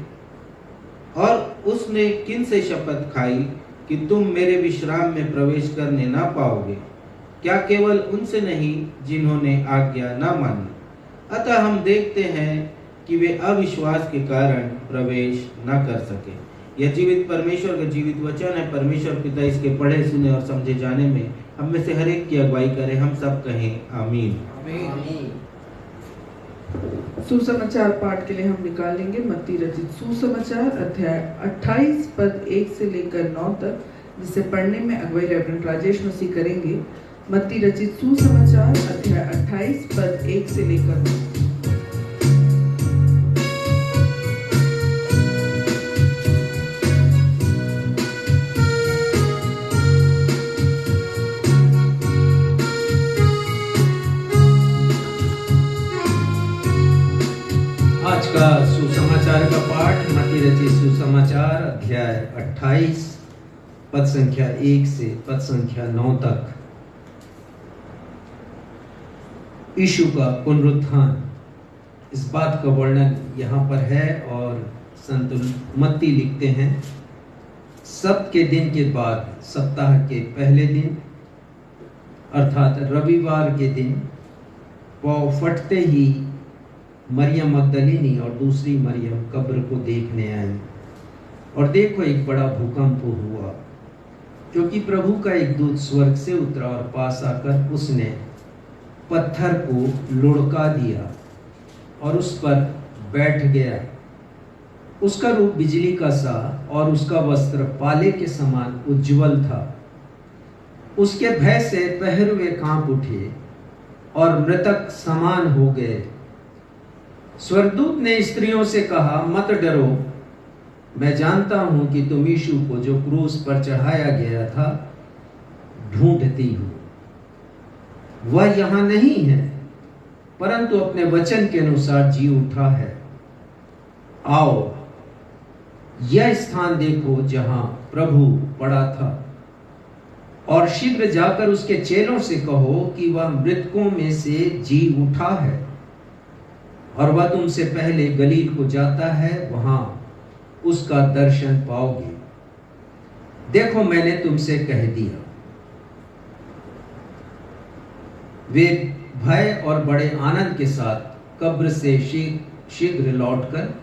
और उसने किन से शपथ खाई कि तुम मेरे विश्राम में प्रवेश करने ना पाओगे? क्या केवल उनसे नहीं जिन्होंने आज्ञा ना मानी? अतः हम देखते हैं कि वे अविश्वास के कारण प्रवेश न कर सके। यह जीवित परमेश्वर का जीवित वचन है। परमेश्वर पिता इसके पढ़े सुने और समझे जाने में हम में से हर एक की अगुवाई करे। हम सब कहें आमीन। सुसमाचार पाठ के लिए हम निकालेंगे मत्ती रचित सुसमाचार अध्याय 28 पद 1 से लेकर 9 तक, जिसे पढ़ने में अगुवाई रेवरेंड राजेश मसीह करेंगे। मत्ती रचित सुसमाचार अध्याय 28 पद 1 से लेकर 9। आज का सुसमाचार का पाठ मत्ती रचित सुसमाचार अध्याय 28 पद संख्या 1 से पद संख्या 9 तक। यीशु का पुनरुत्थान, इस बात का वर्णन यहाँ पर है और संत मत्ती लिखते हैं, सब्त के दिन के बाद सप्ताह के पहले दिन अर्थात रविवार के दिन पौ फटते ही मरियम मगदलिनी और दूसरी मरियम कब्र को देखने आई, और देखो एक बड़ा भूकंप हुआ, क्योंकि प्रभु का एक दूत स्वर्ग से उतरा और पास आकर उसने पत्थर को लुढ़का दिया और उस पर बैठ गया। उसका रूप बिजली का सा और उसका वस्त्र पाले के समान उज्जवल था। उसके भय से पहरुए कांप उठे और मृतक समान हो गए। स्वर्गदूत ने स्त्रियों से कहा, मत डरो, मैं जानता हूं कि तुम यीशु को जो क्रूस पर चढ़ाया गया था ढूंढती हो। वह यहां नहीं है, परंतु अपने वचन के अनुसार जी उठा है। आओ, यह स्थान देखो जहां प्रभु पड़ा था, और शीघ्र जाकर उसके चेलों से कहो कि वह मृतकों में से जी उठा है, और वह तुमसे पहले गलील को जाता है, वहां उसका दर्शन पाओगे। देखो, मैंने तुमसे कह दिया। वे भय और बड़े आनंद के साथ कब्र से शीघ्र लौटकर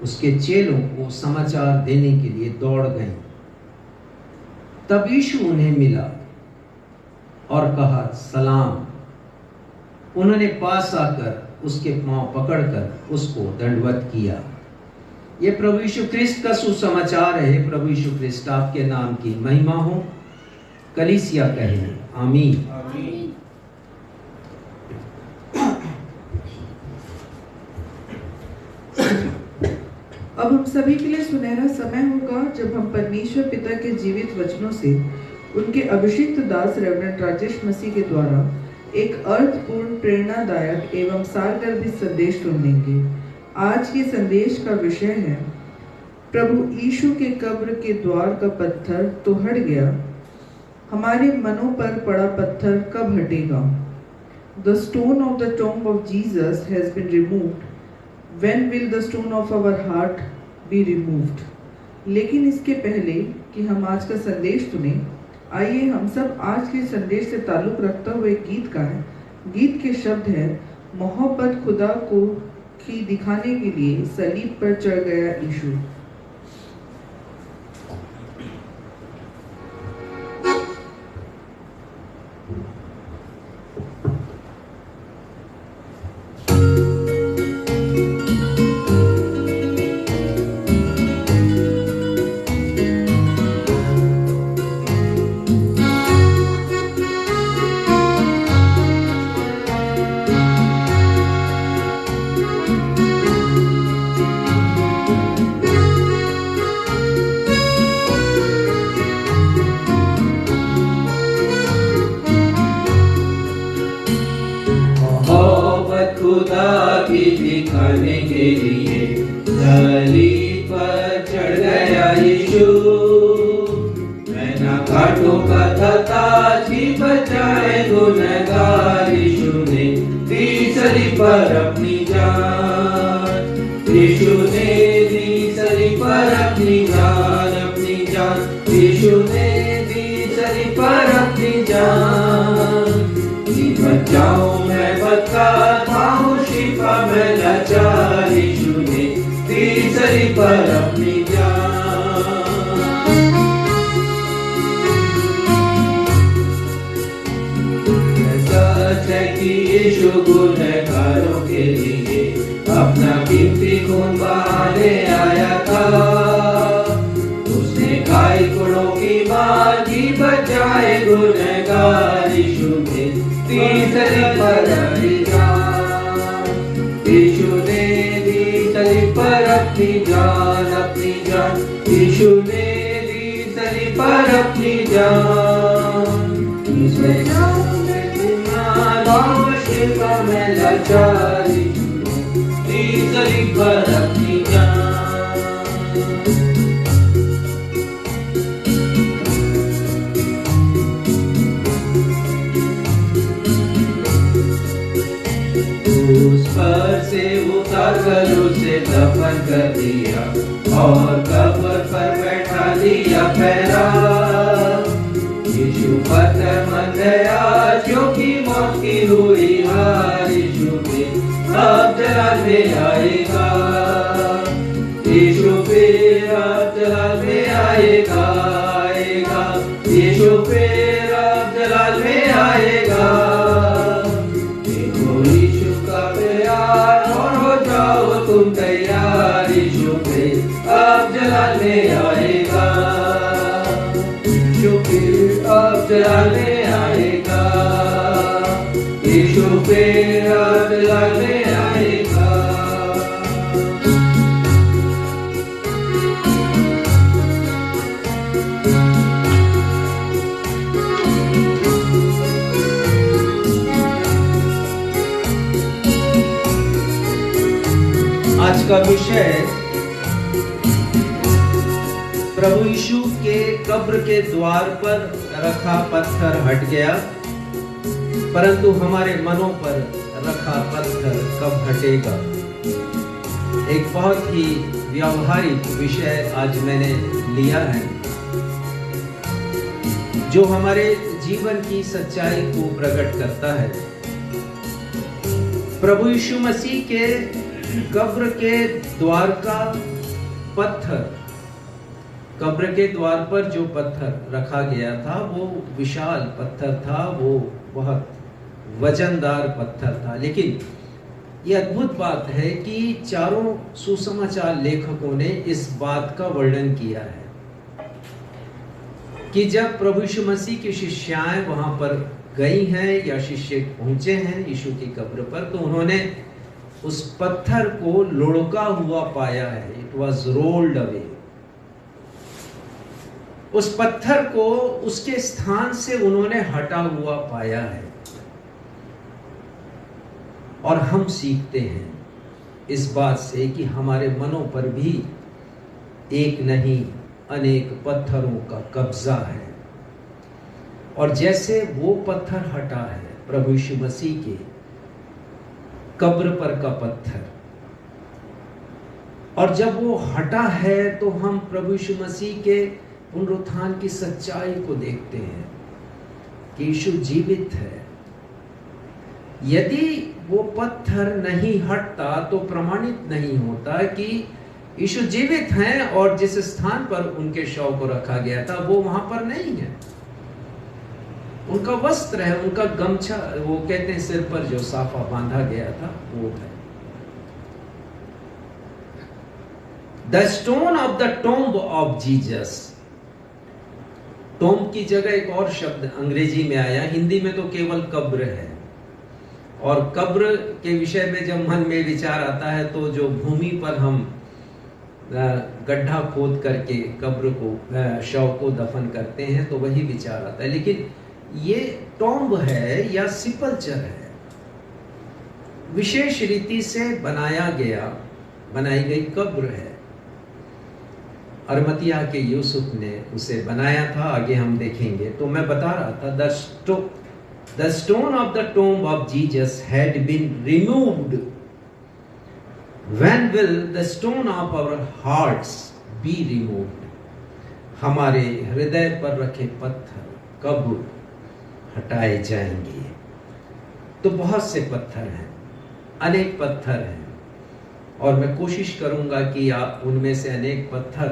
उसके चेलों को समाचार देने के लिए दौड़ गए। तब यीशु उन्हें मिला और कहा, सलाम। उन्होंने पास आकर उसके पांव पकड़कर उसको दंडवत किया। ये प्रभु यीशु ख्रिस्त का सुसमाचार है। प्रभु यीशु ख्रिस्त आपके नाम की महिमा हो। कलीसिया कहे आमीन। अब हम सभी के लिए सुनहरा समय होगा जब हम परमेश्वर पिता के जीवित वचनों से उनके अभिषिक्त दास रेवरेंड राजेश मसीह के द्वारा एक अर्थपूर्ण, प्रेरणादायक एवं सारगर्भित संदेश सुनेंगे। आज के संदेश का विषय है, प्रभु यीशु के कब्र के द्वार का पत्थर तो हट गया, हमारे मनों पर पड़ा पत्थर कब हटेगा? The stone of the tomb of Jesus has been removed. When will the stone of our heart be removed? लेकिन इसके पहले कि हम आज का संदेश सुने, आइए हम सब आज के संदेश से ताल्लुक रखता हुए गीत गाएं। गीत के शब्द है, मोहब्बत खुदा को की दिखाने के लिए सलीब पर चढ़ गया यीशु। यीशु जाऊं मैं बदकार, पाऊं शिफा मैं लाचार, यीशु ने दी सलीब पर अपनी जान। सच है कि यीशु गुनहगारों के लिए अपना कीमती खून बहाने आया था। उसने खाई कुड़ों की मार की बजाय गुनहगार, यीशु ने दी सलीब पर अपनी जान। यीशु ने दी सलीब पर अपनी जान, अपनी जान। यीशु ने दी सलीब पर अपनी जान। उसमें शिफा में लाचार, दी सलीब पर अपनी जान। उस पर से उतार कर उसे दफन कर दिया और कब्र पर बैठा दिया पहरा। यीशु पत्थर बन गया क्योंकि मौत की हुई हार, यीशु पे अब जलाल में आएगा। यीशु पे अब जलाल में आएगा, आएगा। यीशु पे अब जलाल में आएगा। देखो यीशु का प्यार और हो जाओ तुम तैयार, यीशु पे अब जलाल में आएगा। यीशु पे अब जलाल में आएगा, यीशु पे अब जलाल में आएगा। आज का विषय प्रभु यीशु के कब्र के द्वार पर रखा पत्थर हट गया, परंतु हमारे मनों पर रखा पत्थर कब हटेगा। एक बहुत ही व्यावहारिक विषय आज मैंने लिया है, जो हमारे जीवन की सच्चाई को प्रकट करता है। प्रभु यीशु मसीह के कब्र के द्वार का पत्थर, कब्र के द्वार पर जो पत्थर रखा गया था वो विशाल पत्थर था, वो बहुत वजनदार पत्थर था। लेकिन ये अद्भुत बात है कि चारों सुसमाचार लेखकों ने इस बात का वर्णन किया है कि जब प्रभु यीशु मसीह की शिष्याएं वहां पर गई हैं या शिष्य पहुंचे हैं यीशु की कब्र पर, तो उन्होंने उस पत्थर को लुढ़का हुआ पाया है। It was rolled away. उस पत्थर को उसके स्थान से उन्होंने हटा हुआ पाया है। और हम सीखते हैं इस बात से कि हमारे मनों पर भी एक नहीं अनेक पत्थरों का कब्जा है। और जैसे वो पत्थर हटा है प्रभु यीशु मसीह के कब्र पर का पत्थर, और जब वो हटा है तो हम प्रभु यीशु मसीह के पुनरुत्थान की सच्चाई को देखते हैं कि यीशु जीवित है। यदि वो पत्थर नहीं हटता तो प्रमाणित नहीं होता कि यीशु जीवित हैं, और जिस स्थान पर उनके शव को रखा गया था वो वहां पर नहीं है। उनका वस्त्र है, उनका गमछा, वो कहते हैं सिर पर जो साफा बांधा गया था वो है। The stone of the tomb of Jesus. Tomb की जगह एक और शब्द अंग्रेजी में आया, हिंदी में तो केवल कब्र है। और कब्र के विषय में जब मन में विचार आता है तो जो भूमि पर हम गड्ढा खोद करके कब्र को, शव को दफन करते हैं, तो वही विचार आता है। लेकिन ये टॉम्ब है या सिपल्चर है, विशेष रीति से बनाई गई कब्र है। अरमतिया के यूसुफ ने उसे बनाया था, आगे हम देखेंगे। तो मैं बता रहा था, the stone of the tomb of Jesus had been removed. When will the stone of our hearts be removed? हमारे हृदय पर रखे पत्थर कब हटाए जाएंगे? तो बहुत से पत्थर हैं, अनेक पत्थर हैं, और मैं कोशिश करूंगा कि आप उनमें से अनेक पत्थर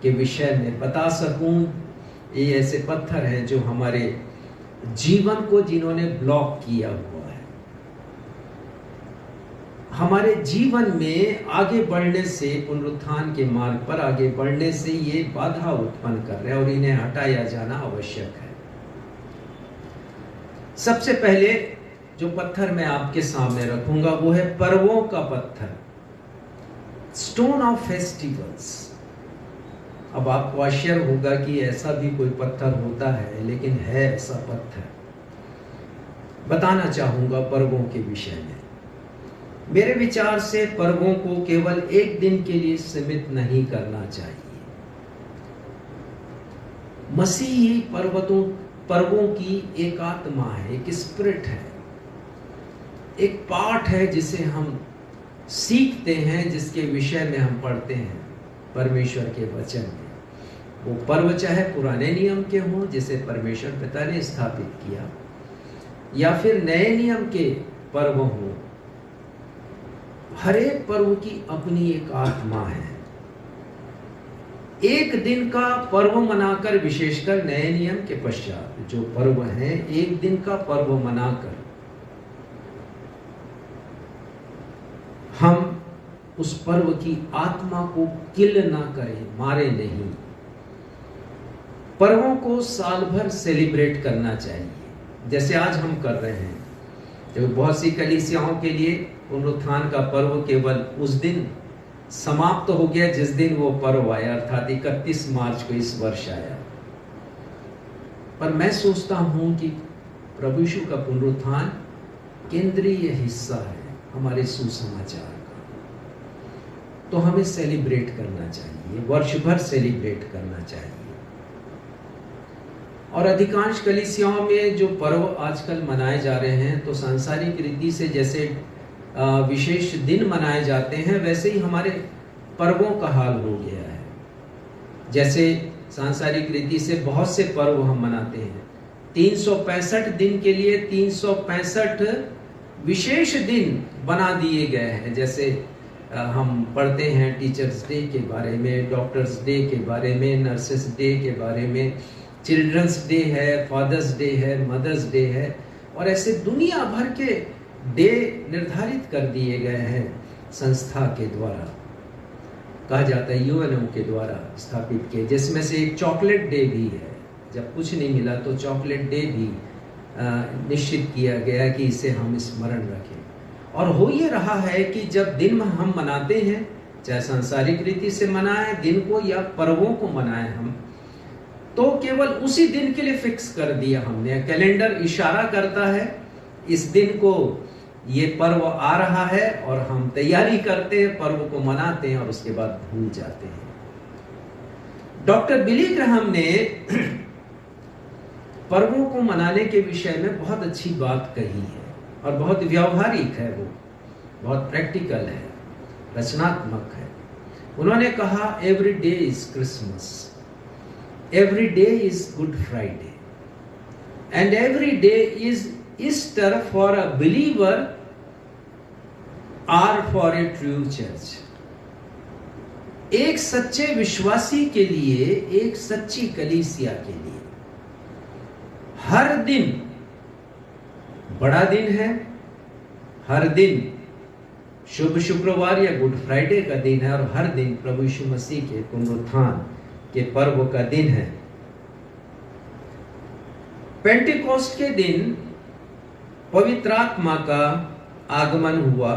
के विषय में बता सकूं। ये ऐसे पत्थर हैं जो हमारे जीवन को जिन्होंने ब्लॉक किया हुआ है, हमारे जीवन में आगे बढ़ने से, पुनरुत्थान के मार्ग पर आगे बढ़ने से ये बाधा उत्पन्न कर रहे हैं और इन्हें हटाया जाना आवश्यक है। सबसे पहले जो पत्थर मैं आपके सामने रखूंगा वो है पर्वों का पत्थर, स्टोन ऑफ फेस्टिवल्स। अब आपको आश्चर्य होगा कि ऐसा भी कोई पत्थर होता है, लेकिन है ऐसा पत्थर। बताना चाहूंगा पर्वों के विषय में। मेरे विचार से पर्वों को केवल एक दिन के लिए सीमित नहीं करना चाहिए। मसीही पर्वों की एक आत्मा है, एक स्पिरिट है, एक पाठ है जिसे हम सीखते हैं, जिसके विषय में हम पढ़ते हैं परमेश्वर के वचन में। वो पर्व चाहे पुराने नियम के हों जिसे परमेश्वर पिता ने स्थापित किया, या फिर नए नियम के पर्व हों, हर एक पर्व की अपनी एक आत्मा है। एक दिन का पर्व मनाकर, विशेषकर नए नियम के पश्चात जो पर्व हैं, एक दिन का पर्व मनाकर हम उस पर्व की आत्मा को किल ना करें, मारे नहीं। पर्वों को साल भर सेलिब्रेट करना चाहिए, जैसे आज हम कर रहे हैं। जो बहुत सी कलीसियाओं के लिए पुनरुत्थान का पर्व केवल उस दिन समाप्त हो गया जिस दिन वो पर्व आया, अर्थात 31 मार्च को इस वर्ष आया। पर मैं सोचता हूं कि प्रभु यीशु का पुनरुत्थान केंद्रीय हिस्सा है हमारे सुसमाचार का, तो हमें सेलिब्रेट करना चाहिए, वर्ष भर सेलिब्रेट करना चाहिए। और अधिकांश कलीसियाओं में जो पर्व आजकल मनाए जा रहे हैं, तो सांसारिक रीति से जैसे विशेष दिन मनाए जाते हैं, वैसे ही हमारे पर्वों का हाल हो गया है। जैसे सांसारिक रीति से बहुत से पर्व हम मनाते हैं, 365 दिन के लिए 365 विशेष दिन बना दिए गए हैं। जैसे हम पढ़ते हैं टीचर्स डे के बारे में, डॉक्टर्स डे के बारे में, नर्सेस डे के बारे में, चिल्ड्रंस डे है, फादर्स डे है, मदर्स डे है, और ऐसे दुनिया भर के डे निर्धारित कर दिए गए हैं संस्था के द्वारा। कहा जाता है यूएनओ के द्वारा स्थापित किए, जिसमें से एक चॉकलेट डे भी है। जब कुछ नहीं मिला तो चॉकलेट डे भी निश्चित किया गया कि इसे हम स्मरण रखें। और हो ये रहा है कि जब दिन हम मनाते हैं, चाहे सांसारिक रीति से मनाएं दिन को या पर्वों को मनाएं हम, तो केवल उसी दिन के लिए फिक्स कर दिया हमने। कैलेंडर इशारा करता है इस दिन को ये पर्व आ रहा है, और हम तैयारी करते हैं, पर्व को मनाते हैं और उसके बाद भूल जाते हैं। डॉक्टर बिली ग्राहम ने पर्वों को मनाने के विषय में बहुत अच्छी बात कही है, और बहुत व्यवहारिक है, वो बहुत प्रैक्टिकल है, रचनात्मक है। उन्होंने कहा every day is Christmas, every day is Good Friday, and every day is Easter for a believer or for a true church. एक सच्चे विश्वासी के लिए, एक सच्ची कलीसिया के लिए हर दिन बड़ा दिन है, हर दिन शुभ शुक्रवार या गुड फ्राइडे का दिन है, और हर दिन प्रभु यीशु मसीह के पुनरुत्थान के पर्व का दिन है। पेंटेकोस्ट के दिन पवित्र आत्मा का आगमन हुआ,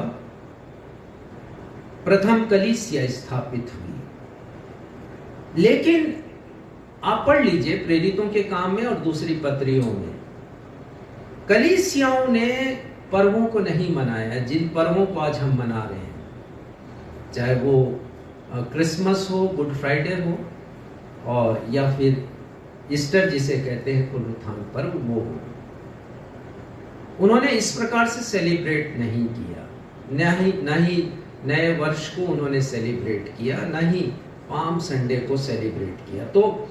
प्रथम कलीसिया स्थापित हुई। लेकिन आप पढ़ लीजिए प्रेरितों के काम में और दूसरी पत्रियों में, कलीसियाओं ने पर्वों को नहीं मनाया जिन पर्वों को आज हम मना रहे हैं, चाहे वो क्रिसमस हो, गुड फ्राइडे हो, और या फिर ईस्टर जिसे कहते हैं पुनरुत्थान पर्व, वो हो। उन्होंने इस प्रकार से सेलिब्रेट नहीं किया, न ही नए वर्ष को उन्होंने सेलिब्रेट किया, न ही पाम संडे को सेलिब्रेट किया। तो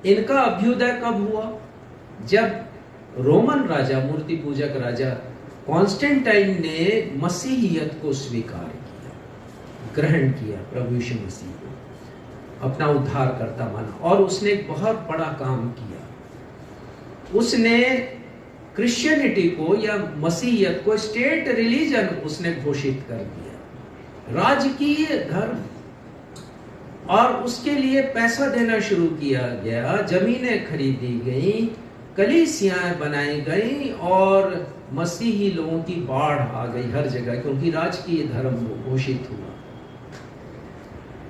इनका अभ्युदय कब हुआ? जब रोमन राजा, मूर्ति पूजक राजा कॉन्स्टेंटाइन ने मसीहियत को स्वीकार किया, ग्रहण किया, प्रभु यीशु मसीह को अपना उद्धारकर्ता माना, और उसने एक बहुत बड़ा काम किया। उसने क्रिश्चियनिटी को या मसीहियत को स्टेट रिलीजन उसने घोषित कर दिया, राजकीय धर्म, और उसके लिए पैसा देना शुरू किया गया, जमीनें खरीदी गई, कलीसियाएं बनाई गई, और मसीही लोगों की बाढ़ आ गई हर जगह, क्योंकि राजकीय धर्म घोषित हुआ।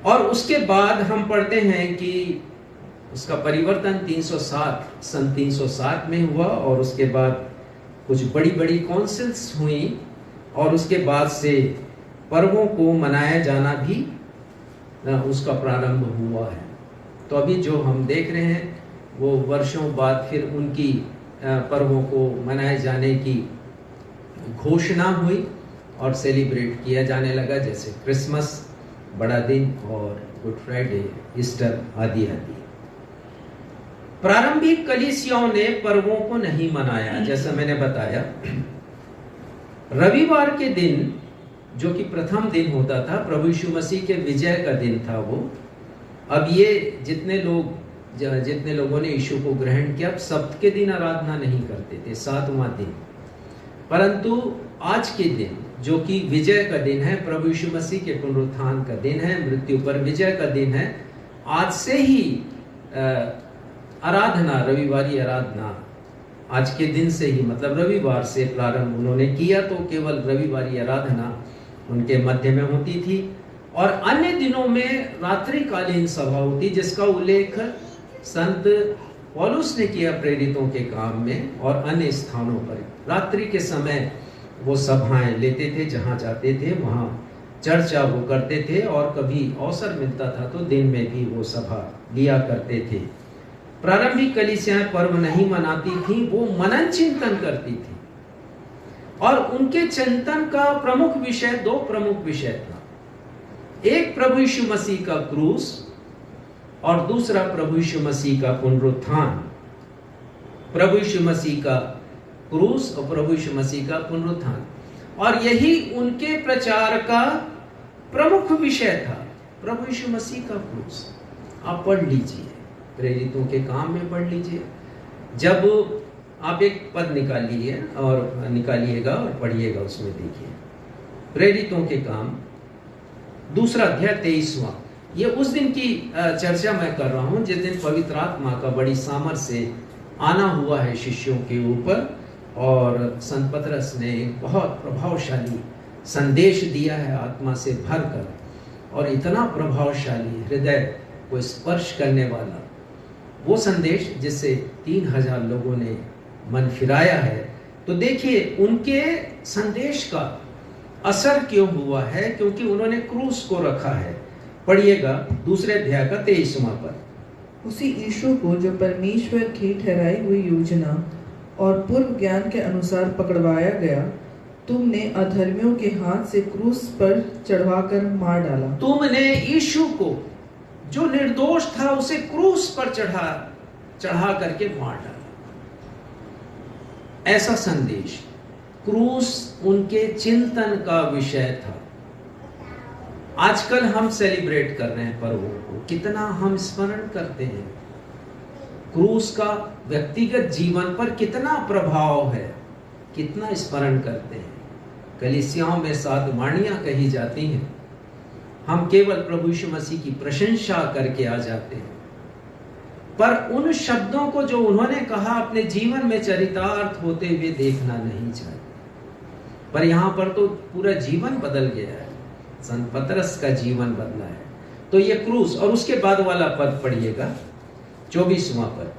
और उसके बाद हम पढ़ते हैं कि उसका परिवर्तन 307 सन 307 में हुआ, और उसके बाद कुछ बड़ी बड़ी काउंसिल्स हुई, और उसके बाद से पर्वों को मनाया जाना भी उसका प्रारंभ हुआ है। तो अभी जो हम देख रहे हैं वो वर्षों बाद फिर उनकी पर्वों को मनाए जाने की घोषणा हुई और सेलिब्रेट किया जाने लगा, जैसे क्रिसमस, बड़ा दिन, और गुड फ्राइडे, ईस्टर आदि आदि। प्रारंभिक कलीसियाओं ने पर्वों को नहीं मनाया, जैसा मैंने बताया। रविवार के दिन, जो कि प्रथम दिन होता था, प्रभु यीशु मसीह के विजय का दिन था वो। अब ये जितने लोगों ने यीशु को ग्रहण किया, अब सब्त के दिन आराधना नहीं करते थे, 7वां दिन। परंतु आज के दिन, जो कि विजय का दिन है, प्रभु यीशु मसीह के पुनरुत्थान का दिन है, मृत्यु पर विजय का दिन है, आज से ही आराधना, रविवारी आराधना आज के दिन से ही, मतलब रविवार से प्रारंभ उन्होंने किया। तो केवल रविवारी आराधना उनके मध्य में होती थी, और अन्य दिनों में रात्रिकालीन सभा होती, जिसका उल्लेख संत पौलुस ने किया प्रेरितों के काम में, और अन्य स्थानों पर रात्रि के समय वो सभाएं लेते थे, जहां जाते थे वहां चर्चा वो करते थे, और कभी अवसर मिलता था तो दिन में भी वो सभा लिया करते थे। प्रारंभिक कलीसियाएं पर्व नहीं मनाती थी, वो मनन चिंतन करती थी, और उनके चिंतन का प्रमुख विषय, 2 प्रमुख विषय था। एक प्रभु यीशु मसीह का क्रूस, और दूसरा प्रभु यीशु मसीह का पुनरुत्थान। प्रभु यीशु मसीह का क्रूस और प्रभु यीशु मसीह का पुनरुत्थान, और यही उनके प्रचार का प्रमुख विषय था, प्रभु यीशु मसीह का क्रूस। आप पढ़ लीजिए, प्रेरितों के काम में पढ़ लीजिए। जब आप एक पद निकालिएगा और पढ़िएगा, उसमें देखिए प्रेरितों के काम 2 अध्याय 23वां। ये उस दिन की चर्चा मैं कर रहा हूं जिस दिन पवित्र आत्मा का बड़ी सामर्थ्य से आना हुआ है शिष्यों के ऊपर, और संत पतरस ने बहुत प्रभावशाली संदेश दिया है आत्मा से भरकर, और इतना प्रभावशाली, हृदय को स्पर्श करने वाला वो संदेश, जिससे 3000 लोगों ने मन फिराया है। तो देखिए उनके संदेश का असर क्यों हुआ है, क्योंकि उन्होंने क्रूस को रखा है। पढ़िएगा 2 अध्याय का 23वां पद। उसी यीशु को जो परमेश्वर की ठहराई हुई योजना और पूर्व ज्ञान के अनुसार पकड़वाया गया, तुमने अधर्मियों के हाथ से क्रूस पर चढ़वाकर मार डाला। तुमने यीशु को जो निर्दोष था उसे क्रूस पर चढ़ा करके मार डाला। ऐसा संदेश, क्रूस उनके चिंतन का विषय था। आजकल हम सेलिब्रेट कर रहे हैं पर्वों को, कितना हम स्मरण करते हैं क्रूस का, व्यक्तिगत जीवन पर कितना प्रभाव है, कितना स्मरण करते हैं। कलीसियाओं में साधुवाणियां कही जाती हैं, हम केवल प्रभु यीशु मसीह की प्रशंसा करके आ जाते हैं, पर उन शब्दों को जो उन्होंने कहा अपने जीवन में चरितार्थ होते हुए देखना नहीं चाहिए। पर यहाँ पर तो पूरा जीवन बदल गया है, संत पतरस का जीवन बदला है। तो ये क्रूस, और उसके बाद वाला पद पढ़िएगा 24वां पद।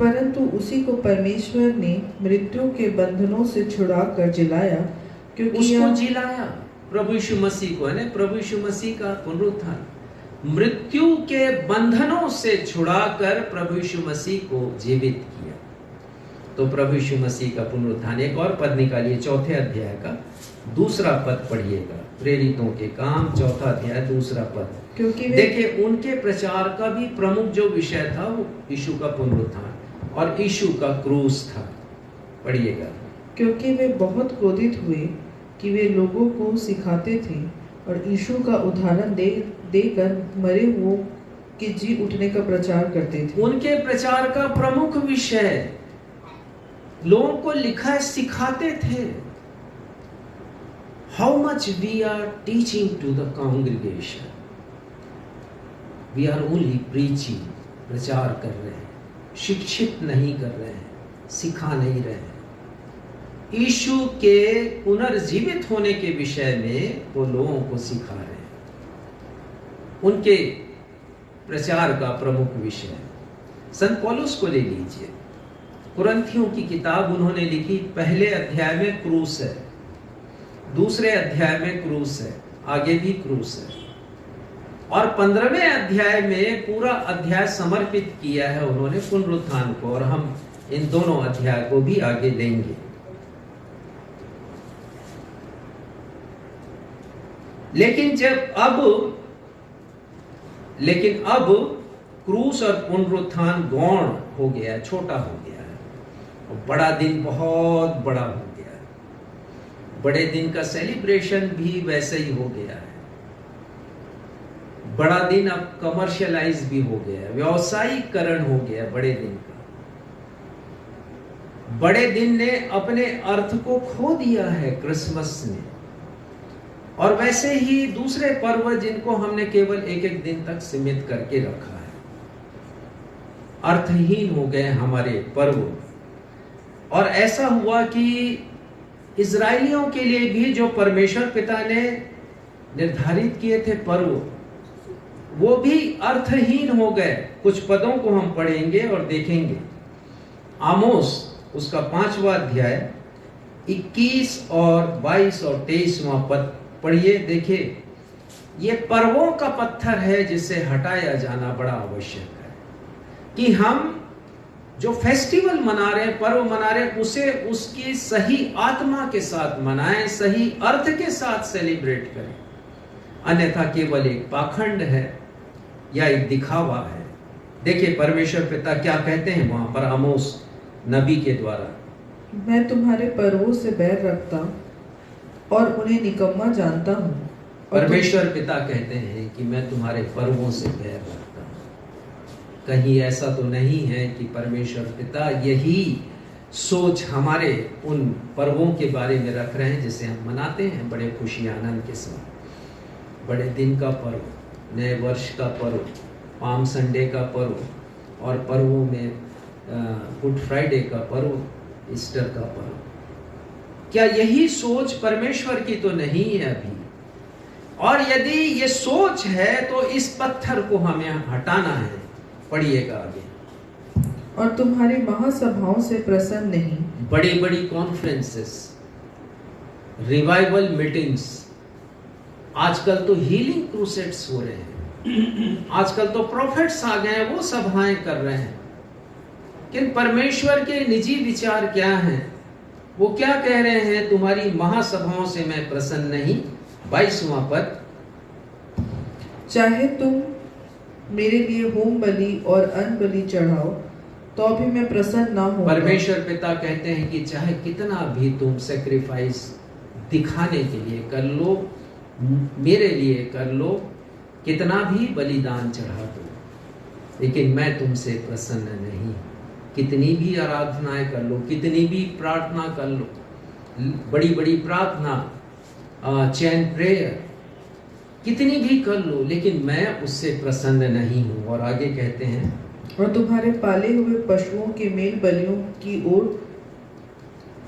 परंतु उसी को परमेश्वर ने मृत्यु के बंधनों से छुड़ाकर जिलाया, क्योंकि उसको जिलाया, प्रभु यीशु मसीह को, है ना, प्रभु यीशु मसीह का पुनरुत्थान, मृत्यु के बंधनों से छुड़ाकर प्रभु यीशु मसीह को जीवित किया। तो प्रभु यीशु मसीह का पुनरुत्थान। एक और पद निकालिए 4 अध्याय का 2 पद पढ़िएगा, प्रेरितों के काम 4 अध्याय 2 पद। क्योंकि देखिए उनके प्रचार का भी प्रमुख जो विषय था वो यीशु का पुनरुत्थान और यीशु का क्रूस था। पढ़िएगा। क्योंकि वे बहुत क्रोधित हुए कि वे लोगों को सिखाते थे और यीशु का उदाहरण देकर मरे हुओं के जी उठने का प्रचार करते थे। उनके प्रचार का प्रमुख विषय लोगों को लिखा है, सिखाते थे। How much we are teaching to the congregation, we are only preaching, प्रचार कर रहे हैं, शिक्षित नहीं कर रहे हैं, सिखा नहीं रहे हैं। यीशु के पुनर्जीवित होने के विषय में वो लोगों को सिखा रहे हैं। उनके प्रचार का प्रमुख विषय संत पौलुस को ले लीजिए, कुरिन्थियों की किताब उन्होंने लिखी। पहले अध्याय में क्रूस है, दूसरे अध्याय में क्रूस है, आगे भी क्रूस है, और 15वें अध्याय में पूरा अध्याय समर्पित किया है उन्होंने पुनरुत्थान को, और हम इन दोनों अध्याय को भी आगे लेंगे। लेकिन अब क्रूस और पुनरुत्थान गौण हो गया है, छोटा हो गया है, और बड़ा दिन बहुत बड़ा हो गया है। बड़े दिन का सेलिब्रेशन भी वैसे ही हो गया है। बड़ा दिन अब कमर्शियलाइज भी हो गया है, व्यावसायिकरण हो गया बड़े दिन का। बड़े दिन ने अपने अर्थ को खो दिया है क्रिसमस ने, और वैसे ही दूसरे पर्व जिनको हमने केवल एक एक दिन तक सीमित करके रखा है, अर्थहीन हो गए हमारे पर्व। और ऐसा हुआ कि इजरायलियों के लिए भी जो परमेश्वर पिता ने निर्धारित किए थे पर्व, वो भी अर्थहीन हो गए। कुछ पदों को हम पढ़ेंगे और देखेंगे। आमोस उसका 5वां अध्याय 21 और 22 और 23वां पद पढ़िए। देखिए, ये पर्वों का पत्थर है जिसे हटाया जाना बड़ा आवश्यक है, कि हम जो फेस्टिवल मना रहे हैं, पर्व मना रहे हैं, उसे उसकी सही आत्मा के साथ मनाएं, सही अर्थ के साथ सेलिब्रेट करें। अन्यथा केवल एक पाखंड है या एक दिखावा है। देखिए परमेश्वर पिता क्या कहते हैं वहां पर आमोस नबी के द्वारा। मैं तुम्हारे पर्वों से बैर रखता और उन्हें निकम्मा जानता हूँ। परमेश्वर पिता कहते हैं कि मैं तुम्हारे पर्वों से बैर रखता हूँ। कहीं ऐसा तो नहीं है कि परमेश्वर पिता यही सोच हमारे उन पर्वों के बारे में रख रहे हैं जिसे हम मनाते हैं बड़े खुशी आनंद के साथ। बड़े दिन का पर्व, नए वर्ष का पर्व, पाम संडे का पर्व, और पर्वों में गुड फ्राइडे का पर्व, ईस्टर का पर्व। क्या यही सोच परमेश्वर की तो नहीं है अभी? और यदि ये सोच है तो इस पत्थर को हमें हटाना है। पढ़िएगा आगे। और तुम्हारी महासभाओं से प्रसन्न नहीं। बड़ी बड़ी कॉन्फ्रेंसेस, रिवाइवल मीटिंग्स, आजकल तो हीलिंग क्रूसेड्स हो रहे हैं, आजकल तो प्रॉफिट्स आ गए हैं, वो सभाएं कर रहे हैं। किंतु परमेश्वर के निजी विचार क्या हैं? वो क्या कह रहे हैं? तुम्हारी महासभाओं से मैं प्रसन्न नहीं। 22वां पद, चाहे तुम मेरे लिए होम बलि और अन्न बलि चढ़ाओ तो भी मैं प्रसन्न ना हूँ। परमेश्वर पिता कहते हैं कि चाहे कितना भी तुम सेक्रीफाइस दिखाने के लिए कर लो, मेरे लिए कर लो, कितना भी बलिदान चढ़ा दो, लेकिन मैं तुमसे प्रसन्न नहीं। कितनी भी आराधनाएं कर लो, कितनी भी प्रार्थना कर लो, बड़ी बड़ी प्रार्थना, चैन प्रेयर कितनी भी कर लो, लेकिन मैं उससे प्रसन्न नहीं हूँ। और आगे कहते हैं, और तुम्हारे पाले हुए पशुओं के मेल बलियों की ओर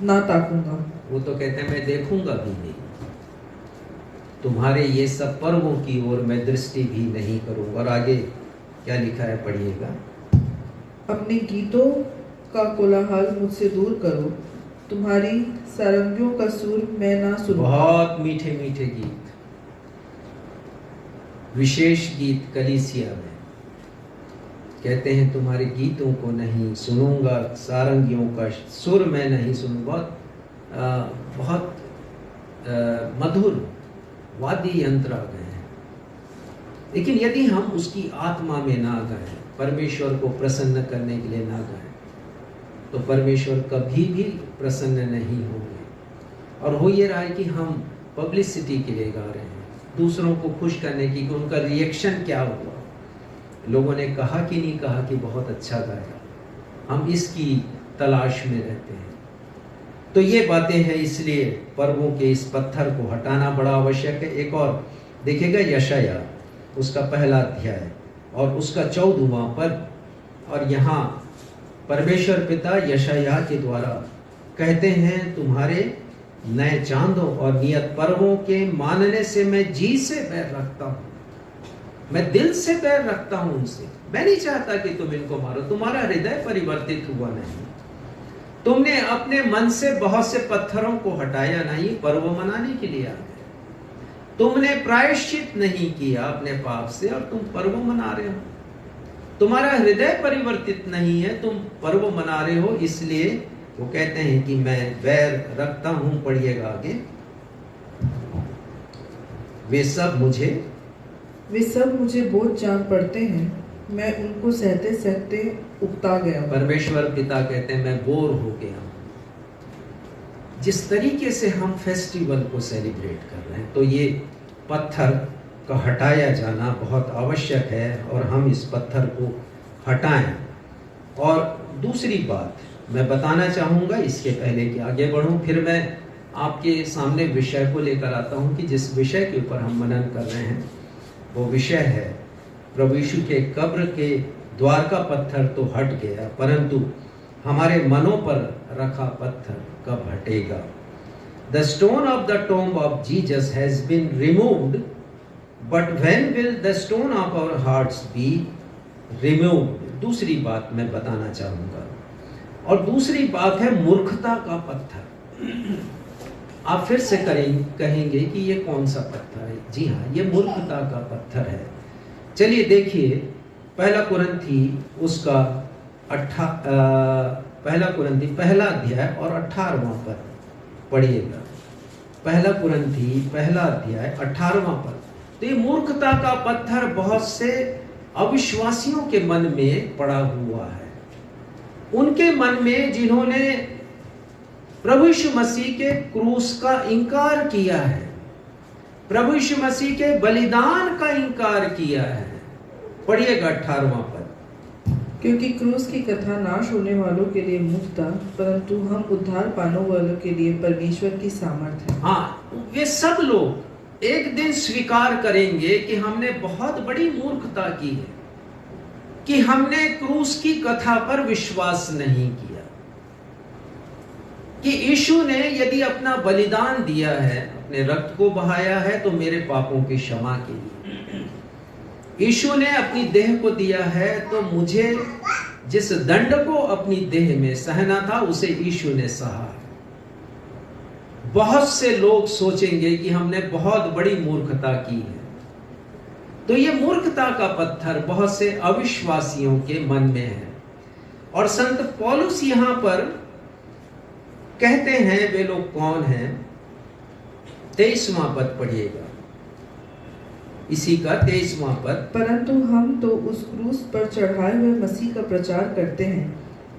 ना ताकूंगा। वो तो कहते हैं मैं देखूंगा भी नहीं, तुम्हारे ये सब पर्वों की ओर मैं दृष्टि भी नहीं करूंगा। और आगे क्या लिखा है पढ़िएगा। अपने गीतों का कोलाहल मुझसे दूर करो, तुम्हारी सारंगियों का सुर मैं ना सुनूंगा। बहुत मीठे मीठे गीत, विशेष गीत कलीसिया में कहते हैं तुम्हारे गीतों को नहीं सुनूंगा, सारंगियों का सुर मैं नहीं सुनूंगा। बहुत मधुर वाद्य यंत्र आ गए हैं, लेकिन यदि हम उसकी आत्मा में ना गाएं, परमेश्वर को प्रसन्न करने के लिए ना गाएं, तो परमेश्वर कभी भी प्रसन्न नहीं होंगे। और हो ये रहा है कि हम पब्लिसिटी के लिए गा रहे हैं, दूसरों को खुश करने की, कि उनका रिएक्शन क्या हुआ, लोगों ने कहा कि नहीं कहा कि बहुत अच्छा गाया, हम इसकी तलाश में रहते हैं। तो ये बातें हैं, इसलिए पर्वों के इस पत्थर को हटाना बड़ा आवश्यक है। एक और देखिएगा यशाया उसका पहला अध्याय और उसका 14वां पद, और यहाँ परमेश्वर पिता यशाया के द्वारा कहते हैं, तुम्हारे नए चांदों और नियत पर्वों के मानने से मैं जी से बैर रखता हूँ, मैं दिल से बैर रखता हूँ उनसे। मैं नहीं चाहता कि तुम इनको मारो, तुम्हारा हृदय परिवर्तित हुआ नहीं, तुमने अपने मन से बहुत से पत्थरों को हटाया नहीं, पर्व मनाने के लिए आ गए, तुमने प्रायश्चित नहीं किया अपने पाप से और तुम पर्व मना रहे हो। तुम्हारा हृदय परिवर्तित नहीं है, तुम पर्व मना रहे हो, इसलिए वो कहते हैं कि मैं बैर रखता हूं। पढ़िएगा आगे, वे सब मुझे बोझ जान पड़ते हैं, मैं उनको सहते सहते उकता गया। परमेश्वर पिता कहते हैं मैं बोर हो गया हूं। जिस तरीके से हम फेस्टिवल को सेलिब्रेट कर रहे हैं, तो ये पत्थर का हटाया जाना बहुत आवश्यक है और हम इस पत्थर को हटाएं। और दूसरी बात मैं बताना चाहूँगा, इसके पहले कि आगे बढ़ूँ, फिर मैं आपके सामने विषय को लेकर आता हूँ कि जिस विषय के ऊपर हम मनन कर रहे हैं वो विषय है प्रभु यीशु के कब्र के द्वार का पत्थर तो हट गया, परंतु हमारे मनों पर रखा पत्थर कब हटेगा। The stone of the tomb of Jesus has been removed, but when will the stone of our hearts be removed? दूसरी बात मैं बताना चाहूँगा, और दूसरी बात है मूर्खता का पत्थर। आप फिर से कहेंगे कि ये कौन सा पत्थर है? जी हाँ, ये मूर्खता का पत्थर है। चलिए देखिए, पहला कुरिन्थी उसका पहला अध्याय और 18वां पद पढ़िएगा। पहला कुरिन्थी पहला अध्याय 18वां पद। तो ये मूर्खता का पत्थर बहुत से अविश्वासियों के मन में पड़ा हुआ है, उनके मन में जिन्होंने प्रभु यीशु मसीह के क्रूस का इंकार किया है, प्रभु यीशु मसीह के बलिदान का इंकार किया है। पढ़िएगा 18वां पद। क्योंकि क्रूस की कथा नाश होने वालों के लिए मुफ्त था, परंतु हम उद्धार पाने वालों के लिए परमेश्वर की सामर्थ है। हाँ, वे सब लोग एक दिन स्वीकार करेंगे कि हमने बहुत बड़ी मूर्खता की है, कि हमने क्रूस की कथा पर विश्वास नहीं किया, कि यीशु ने यदि अपना बलिदान दिया है, अपने रक्त को बहाया है तो मेरे पापों की क्षमा के लिए, यीशु ने अपनी देह को दिया है तो मुझे जिस दंड को अपनी देह में सहना था उसे यीशु ने सहा। बहुत से लोग सोचेंगे कि हमने बहुत बड़ी मूर्खता की है। तो ये मूर्खता का पत्थर बहुत से अविश्वासियों के मन में है, और संत पौलुस यहां पर कहते हैं वे लोग कौन हैं। 23वां पद पढ़िएगा, इसी का 23वां पद। परंतु हम तो उस क्रूस पर चढ़ाए हुए मसीह का प्रचार करते हैं,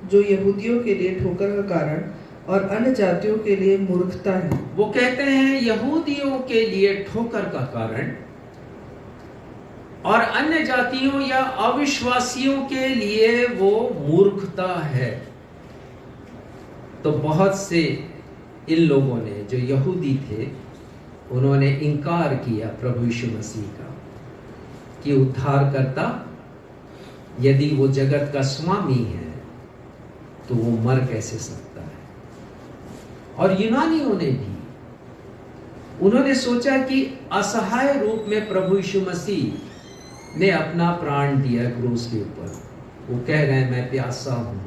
जो यहूदियों के लिए ठोकर का कारण और अन्य जातियों के लिए मूर्खता है। वो कहते हैं यहूदियों के लिए ठोकर का कारण और अन्य जातियों या अविश्वासियों के लिए वो मूर्खता है। तो बहुत से इन लोगों ने, जो यहूदी थे, उन्होंने इनकार किया प्रभु यीशु मसीह का कि उद्धारकर्ता यदि वो जगत का स्वामी है तो वो मर कैसे सकता है। और यूनानियों ने भी, उन्होंने सोचा कि असहाय रूप में प्रभु यीशु मसीह ने अपना प्राण दिया क्रूस के ऊपर। वो कह रहे हैं मैं प्यासा हूं,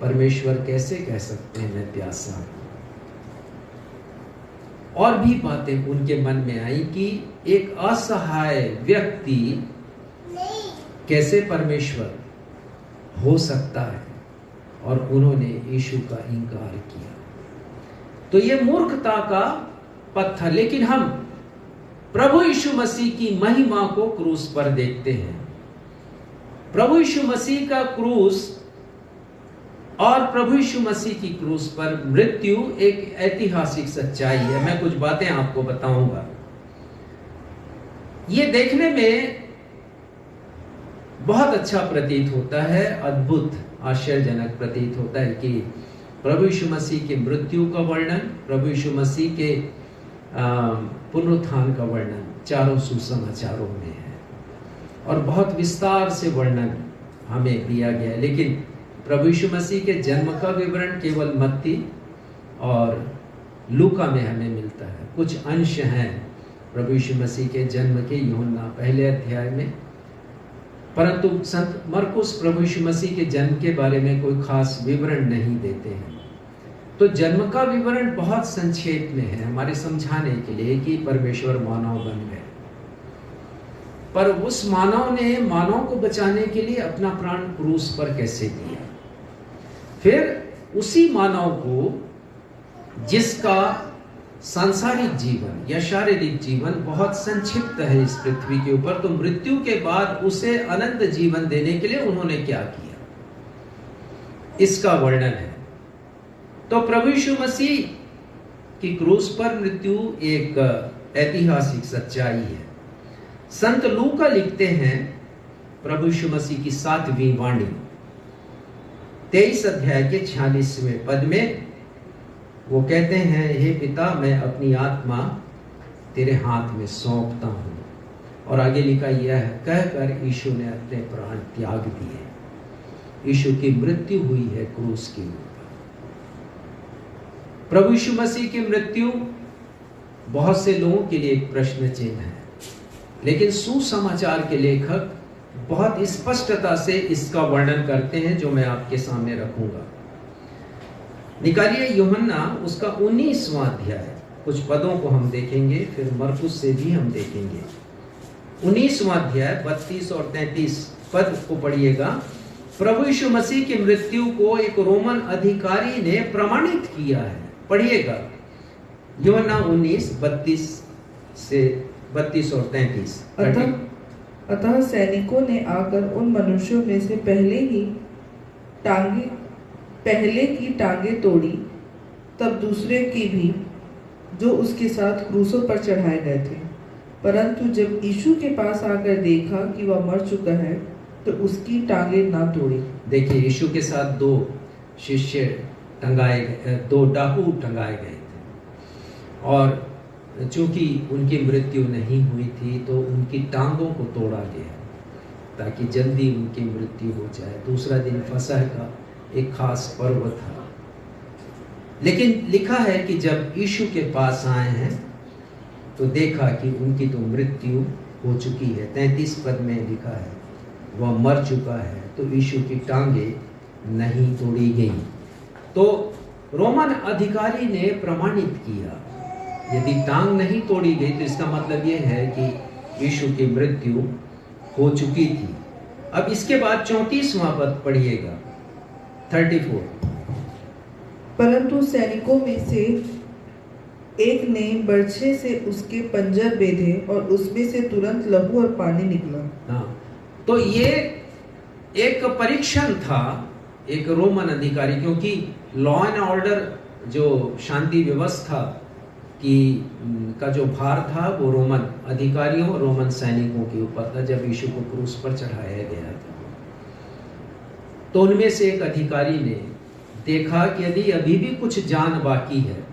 परमेश्वर कैसे कह सकते हैं मैं प्यासा हूं। और भी बातें उनके मन में आई कि एक असहाय व्यक्ति कैसे परमेश्वर हो सकता है, और उन्होंने यीशु का इंकार किया। तो ये मूर्खता का पत्थर। लेकिन हम प्रभु यीशु मसीह की महिमा को क्रूस पर देखते हैं। प्रभु यीशु मसीह का क्रूस और प्रभु यीशु मसीह की क्रूस पर मृत्यु एक ऐतिहासिक सच्चाई है। मैं कुछ बातें आपको बताऊंगा। ये देखने में बहुत अच्छा प्रतीत होता है, अद्भुत आश्चर्यजनक प्रतीत होता है कि प्रभु यीशु मसीह के मृत्यु का वर्णन, प्रभु यीशु मसीह के पुनरुत्थान का वर्णन चारों सुसमाचारों में है और बहुत विस्तार से वर्णन हमें दिया गया है। लेकिन प्रभु यीशु मसीह के जन्म का विवरण केवल मत्ती और लूका में हमें मिलता है। कुछ अंश हैं प्रभु यीशु मसीह के जन्म के यूहन्ना पहले अध्याय में, परंतु संत मरकुस प्रभु यीशु मसीह के जन्म के बारे में कोई खास विवरण नहीं देते हैं। तो जन्म का विवरण बहुत संक्षेप में है हमारे समझाने के लिए कि परमेश्वर मानव बन गए, पर उस मानव ने मानव को बचाने के लिए अपना प्राण क्रूस पर कैसे दिया। फिर उसी मानव को जिसका सांसारिक जीवन या शारीरिक जीवन बहुत संक्षिप्त है इस पृथ्वी के ऊपर, तो मृत्यु के बाद उसे अनंत जीवन देने के लिए उन्होंने क्या किया, इसका वर्णन है। तो प्रभु यीशु मसीह की क्रूस पर मृत्यु एक ऐतिहासिक सच्चाई है। संत लूका लिखते हैं प्रभु यीशु मसीह की 7वीं वाणी 23 अध्याय के 46वें पद में वो कहते हैं, हे पिता मैं अपनी आत्मा तेरे हाथ में सौंपता हूं। और आगे लिखा यह है, कहकर यीशु ने अपने प्राण त्याग दिए। यीशु की मृत्यु हुई है क्रूस के ऊपर। प्रभु यीशु मसीह की मृत्यु बहुत से लोगों के लिए एक प्रश्न चिन्ह है, लेकिन सुसमाचार के लेखक बहुत स्पष्टता से इसका वर्णन करते हैं जो मैं आपके सामने रखूंगा। निकालिए यूहन्ना उसका 19वां अध्याय, कुछ पदों को हम देखेंगे, फिर मरकुस से भी हम देखेंगे। 19वां अध्याय 32 और 33 पद को पढ़िएगा। प्रभु यीशु मसीह की मृत्यु को एक रोमन अधिकारी ने प्रमाणित किया है। पढ़िएगा यूहन्ना 19 32 और 33। अतः सैनिकों ने आकर उन मनुष्यों में से पहले की टांगे तोड़ी, तब दूसरे की भी, जो उसके साथ क्रूसों पर चढ़ाए गए थे। परंतु जब यीशु के पास आकर देखा कि वह मर चुका है, तो उसकी टांगे ना तोड़ी। देखिए, यीशु के साथ 2 शिष्य टंगाए गए, 2 डाकू टंगाए गए थे, और चूंकि उनकी मृत्यु नहीं हुई थी तो उनकी टांगों को तोड़ा गया ताकि जल्दी उनकी मृत्यु हो जाए। दूसरा दिन फसह का एक खास पर्व था। लेकिन लिखा है कि जब यीशु के पास आए हैं तो देखा कि उनकी तो मृत्यु हो चुकी है। 33 पद में लिखा है वह मर चुका है, तो यीशु की टांगे नहीं तोड़ी गई। तो रोमन अधिकारी ने प्रमाणित किया, यदि टांग नहीं तोड़ी गई तो इसका मतलब यह है कि यीशु की मृत्यु हो चुकी थी। अब इसके बाद 34वां पद पढ़िएगा 34। परंतु सैनिकों में से एक ने बर्छे से उसके पंजर बेधे और उसमें से तुरंत लहू और पानी निकला। हाँ, तो ये एक परीक्षण था एक रोमन अधिकारी, क्योंकि लॉ एंड ऑर्डर जो शांति व्यवस्था का जो भार था वो रोमन अधिकारियों और रोमन सैनिकों के ऊपर था जब यीशु को क्रूस पर चढ़ाया गया था। तो उनमें से एक अधिकारी ने देखा कि यदि अभी भी कुछ जान बाकी है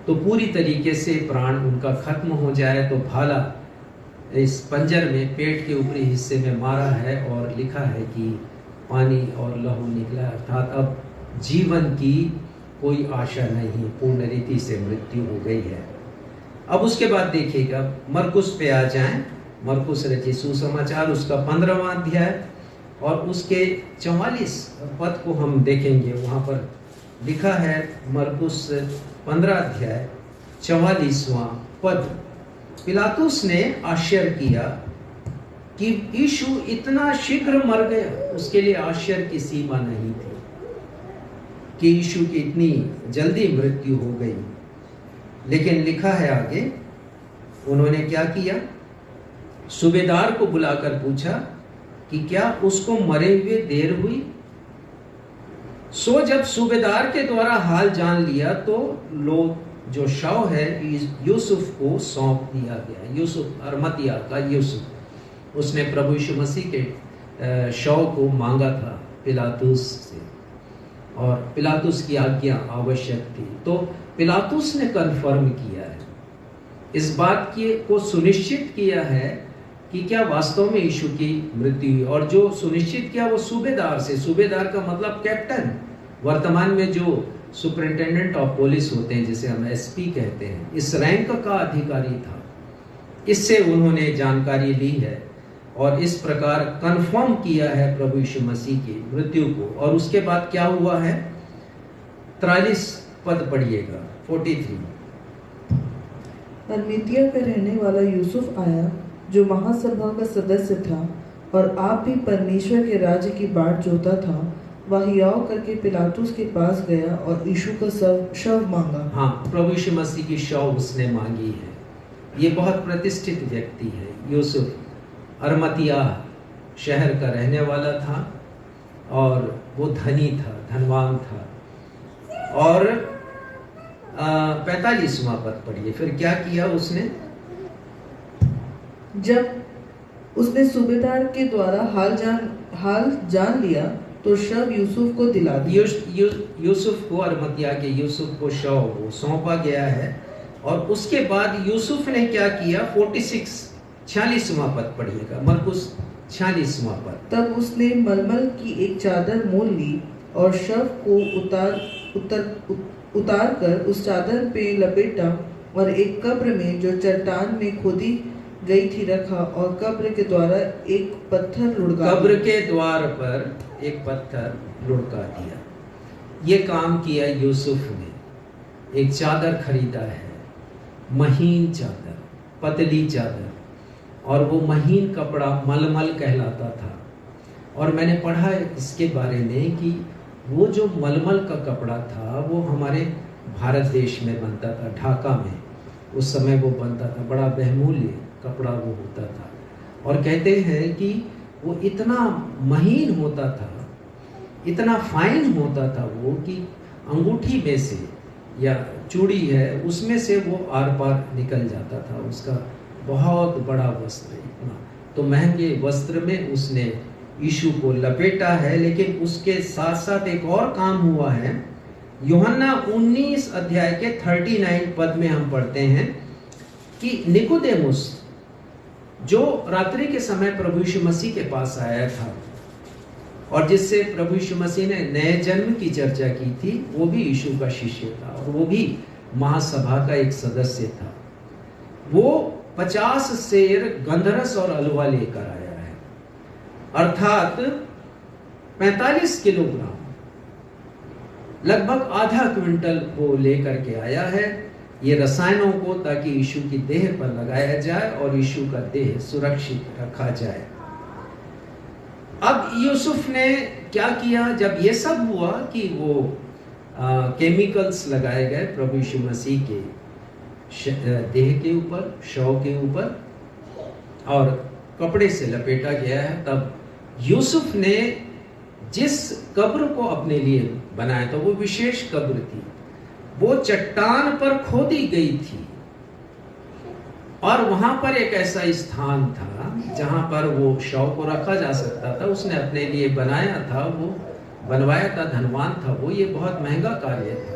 तो पूरी तरीके से प्राण उनका खत्म हो जाए, तो भाला इस पंजर में पेट के ऊपरी हिस्से में मारा है और लिखा है कि पानी और लहू निकला, अर्थात अब जीवन की कोई आशा नहीं, पूर्ण रीति से मृत्यु हो गई है। अब उसके बाद देखिएगा मरकुस पे आ जाएं। मरकुस रचित सुसमाचार उसका 15वां अध्याय और उसके 44 पद को हम देखेंगे। वहां पर लिखा है मरकुस 15 अध्याय 44वां पद, पिलातुस ने आश्चर्य किया कि यीशु इतना शीघ्र मर गया। उसके लिए आश्चर्य की सीमा नहीं थी कि यीशु की इतनी जल्दी मृत्यु हो गई। लेकिन लिखा है आगे, उन्होंने क्या किया, सूबेदार को बुलाकर पूछा कि क्या उसको मरे हुए देर हुई। सो जब सूबेदार के द्वारा हाल जान लिया तो लोग जो शव है यूसुफ को सौंप दिया गया। यूसुफ, अरमतिया का यूसुफ, उसने प्रभु यीशु मसीह के शव को मांगा था पिलातुस से, और पिलातुस की आज्ञा आवश्यक थी। तो पिलातुस ने कन्फर्म किया है, इस बात को सुनिश्चित किया है कि क्या वास्तव में यीशु की मृत्यु हुई, और जो सुनिश्चित किया वो सूबेदार से। सूबेदार का मतलब कैप्टन, वर्तमान में जो सुपरिंटेंडेंट ऑफ पुलिस होते हैं, जिसे हम एसपी कहते हैं, इस रैंक का अधिकारी था। इससे उन्होंने जानकारी ली है और इस प्रकार कंफर्म किया है प्रभु यीशु मसीह की मृत्यु को। और उसके बाद क्या हुआ है, 43 पद पढ़िएगा, 43। अरमतिया का रहने वाला यूसुफ आया, जो महासभा का सदस्य था और आप भी परमेश्वर के राज्य की बाट जोता था। वह हियाव करके पिलातुस के पास गया और यीशु का शव मांगा। हाँ, प्रभु यीशु मसीह की शव उसने मांगी है। ये बहुत प्रतिष्ठित व्यक्ति है। यूसुफ अरमतिया शहर का रहने वाला था और वो धनी था, धनवान था। और 45वां पद पढ़िए, फिर क्या किया उसने। जब उसने सूबेदार के द्वारा हाल जान लिया तो शव यूसुफ को दिला दिया। यूसुफ को, अरमतिया के यूसुफ को शव वो सौंपा गया है। और उसके बाद यूसुफ ने क्या किया, 46वां पद पढ़िएगा, मरकुस 46वां पद। तब उसने मलमल की एक चादर मोल ली और शव को उतार कर उस चादर पे लपेटा और एक कब्र में जो चट्टान में खोदी गई थी रखा, और कब्र के द्वारा एक पत्थर लुढ़का, कब्र के द्वार पर एक पत्थर लुढ़का दिया। ये काम किया यूसुफ ने। एक चादर खरीदा है, महीन चादर, पतली चादर, और वो महीन कपड़ा मलमल कहलाता था। और मैंने पढ़ा इसके बारे में कि वो जो मलमल का कपड़ा था वो हमारे भारत देश में बनता था, ढाका में उस समय वो बनता था। बड़ा बहुमूल्य कपड़ा वो होता था। और कहते हैं कि वो इतना महीन होता था, इतना फाइन होता था वो, कि अंगूठी में से या चूड़ी है उसमें से वो आर पार निकल जाता था। उसका बहुत बड़ा वस्त्र, इतना तो महंगे वस्त्र में उसने यीशु को लपेटा है। लेकिन उसके साथ साथ एक और काम हुआ है। यूहन्ना 19 अध्याय के 39 पद में हम पढ़ते हैं कि निकोदेमुस, जो रात्रि के समय प्रभु यीशु मसीह के पास आया था और जिससे प्रभु यीशु मसीह ने नए जन्म की चर्चा की थी, वो भी यीशु का शिष्य था और वो भी महासभा का एक सदस्य था। वो 50 सेर गंधरस और अलवा लेकर आया है, अर्थात 45 किलोग्राम, लगभग आधा क्विंटल वो लेकर के आया है ये रसायनों को, ताकि यीशु की देह पर लगाया जाए और यीशु का देह सुरक्षित रखा जाए। अब यूसुफ ने क्या किया, जब ये सब हुआ कि वो केमिकल्स लगाए गए प्रभु यीशु मसीह के देह के ऊपर, शव के ऊपर, और कपड़े से लपेटा गया है, तब यूसुफ ने जिस कब्र को अपने लिए बनाया था वो विशेष कब्र थी। वो चट्टान पर खोदी गई थी और वहां पर एक ऐसा स्थान था जहां पर वो शव को रखा जा सकता था। उसने अपने लिए बनाया था, वो बनवाया था, धनवान था वो, ये बहुत महंगा कार्य था।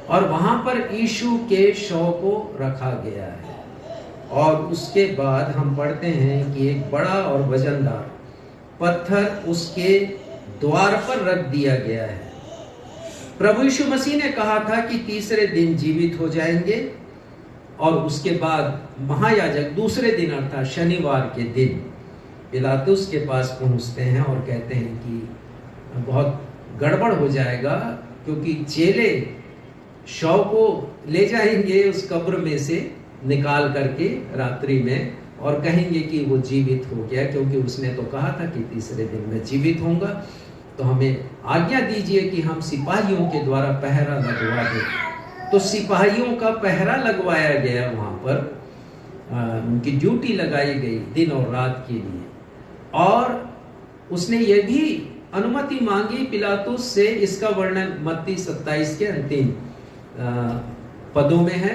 और वहां पर यीशु के शव को रखा गया है। और उसके बाद हम पढ़ते हैं कि एक बड़ा और वजनदार पत्थर उसके द्वार पर रख दिया गया है। प्रभु यीशु मसीह ने कहा था कि तीसरे दिन जीवित हो जाएंगे। और उसके बाद महायाजक दूसरे दिन अर्थात शनिवार के दिन पिलातुस के पास पहुंचते हैं और कहते हैं कि बहुत गड़बड़ हो जाएगा, क्योंकि चेले शव को ले जाएंगे उस कब्र में से निकाल करके रात्रि में और कहेंगे कि वो जीवित हो गया, क्योंकि उसने तो कहा था कि तीसरे दिन में जीवित होऊंगा। तो हमें आज्ञा दीजिए कि हम सिपाहियों के द्वारा पहरा लगवा दें। तो सिपाहियों का पहरा लगवाया गया वहां पर, उनकी ड्यूटी लगाई गई दिन और रात के लिए। और उसने ये भी अनुमति मांगी पिलातुस से, इसका वर्णन मत्ती 27 के अंतिम पदों में है।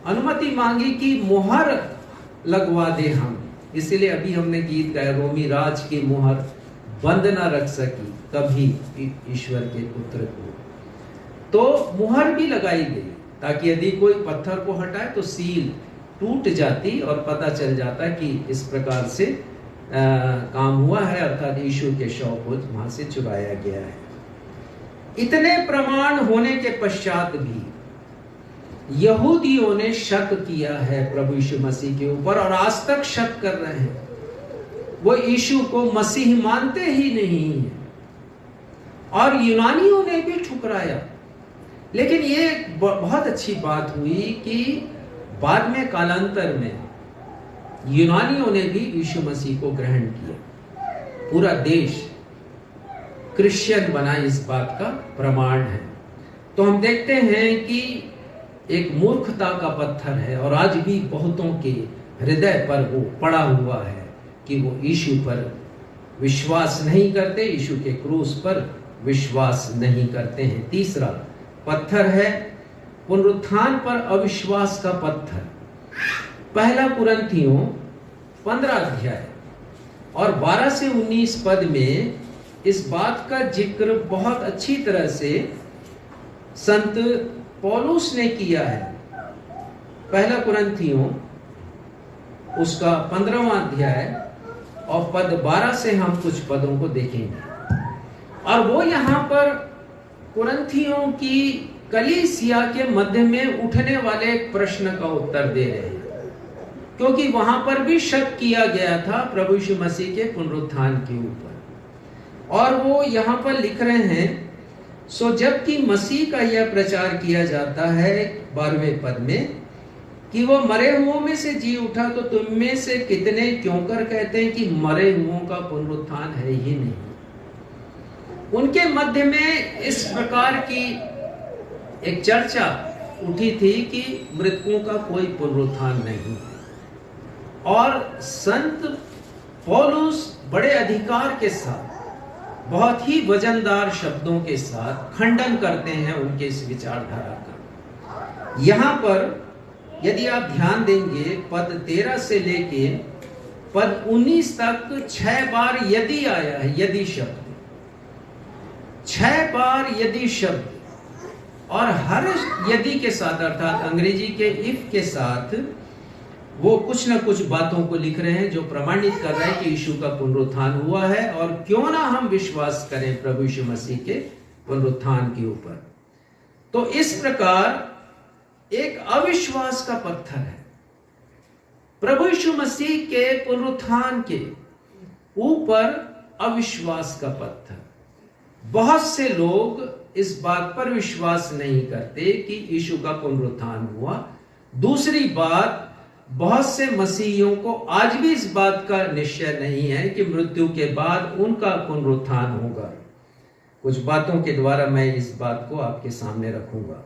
अनुमति मांगी कि मोहर लगवा दे हम, इसीलिए अभी हमने गीत गाया, रोमी राज की मोहर बंद ना रख सकी कभी ईश्वर के पुत्र को। तो मोहर भी लगाई गई ताकि यदि कोई पत्थर को हटाए तो सील टूट जाती और पता चल जाता कि इस प्रकार से काम हुआ है, अर्थात यीशु के शव को वहां से चुराया गया है। इतने प्रमाण होने के पश्चात भी यहूदियों ने शक किया है प्रभु यीशु मसीह के ऊपर, और आज तक शक कर रहे हैं। वो यीशु को मसीह मानते ही नहीं है, और यूनानियों ने भी ठुकराया। लेकिन ये बहुत अच्छी बात हुई कि बाद में कालांतर में यूनानियों ने भी यीशु मसीह को ग्रहण किया। पूरा देश क्रिश्चियन बना, इस बात का प्रमाण है। तो हम देखते हैं कि एक मूर्खता का पत्थर है, और आज भी बहुतों के हृदय पर वो पड़ा हुआ है कि वो यीशु पर विश्वास नहीं करते, यीशु के क्रूस पर विश्वास नहीं करते हैं। तीसरा पत्थर है पुनरुत्थान पर अविश्वास का पत्थर। पहला कुरिन्थियों 15 अध्याय और 12 से 19 पद में इस बात का जिक्र बहुत अच्छी तरह से संत पौलुस ने किया है। पहला कुरिन्थियों उसका 15वां अध्याय और पद 12 से हम कुछ पदों को देखेंगे, और वो यहां पर कुरिन्थियों की कलीसिया के मध्य में उठने वाले एक प्रश्न का उत्तर दे रहे हैं, क्योंकि वहां पर भी शक किया गया था प्रभु यीशु मसीह के पुनरुत्थान के ऊपर। और वो यहां पर लिख रहे हैं, सो जबकि मसीह का यह प्रचार किया जाता है 12वें पद में कि वो मरे हुओं में से जी उठा, तो तुम में से कितने क्यों कर कहते हैं कि मरे हुओं का पुनरुत्थान है ही नहीं। उनके मध्य में इस प्रकार की एक चर्चा उठी थी कि मृतकों का कोई पुनरुत्थान नहीं, और संत पौलुस बड़े अधिकार के साथ, बहुत ही वजनदार शब्दों के साथ खंडन करते हैं उनके इस विचारधारा का। यहां पर यदि आप ध्यान देंगे, पद 13 से लेके पद 19 तक 6 बार यदि आया है, यदि शब्द 6 बार यदि शब्द, और हर यदि के साथ, अर्थात अंग्रेजी के इफ के साथ, वो कुछ ना कुछ बातों को लिख रहे हैं जो प्रमाणित कर रहे हैं कि यीशु का पुनरुत्थान हुआ है, और क्यों ना हम विश्वास करें प्रभु यीशु मसीह के पुनरुत्थान के ऊपर। तो इस प्रकार एक अविश्वास का पत्थर है प्रभु यीशु मसीह के पुनरुत्थान के ऊपर, अविश्वास का पत्थर। बहुत से लोग इस बात पर विश्वास नहीं करते कि यीशु का पुनरुत्थान हुआ। दूसरी बात, बहुत से मसीहियों को आज भी इस बात का निश्चय नहीं है कि मृत्यु के बाद उनका पुनरुत्थान होगा। कुछ बातों के द्वारा मैं इस बात को आपके सामने रखूंगा।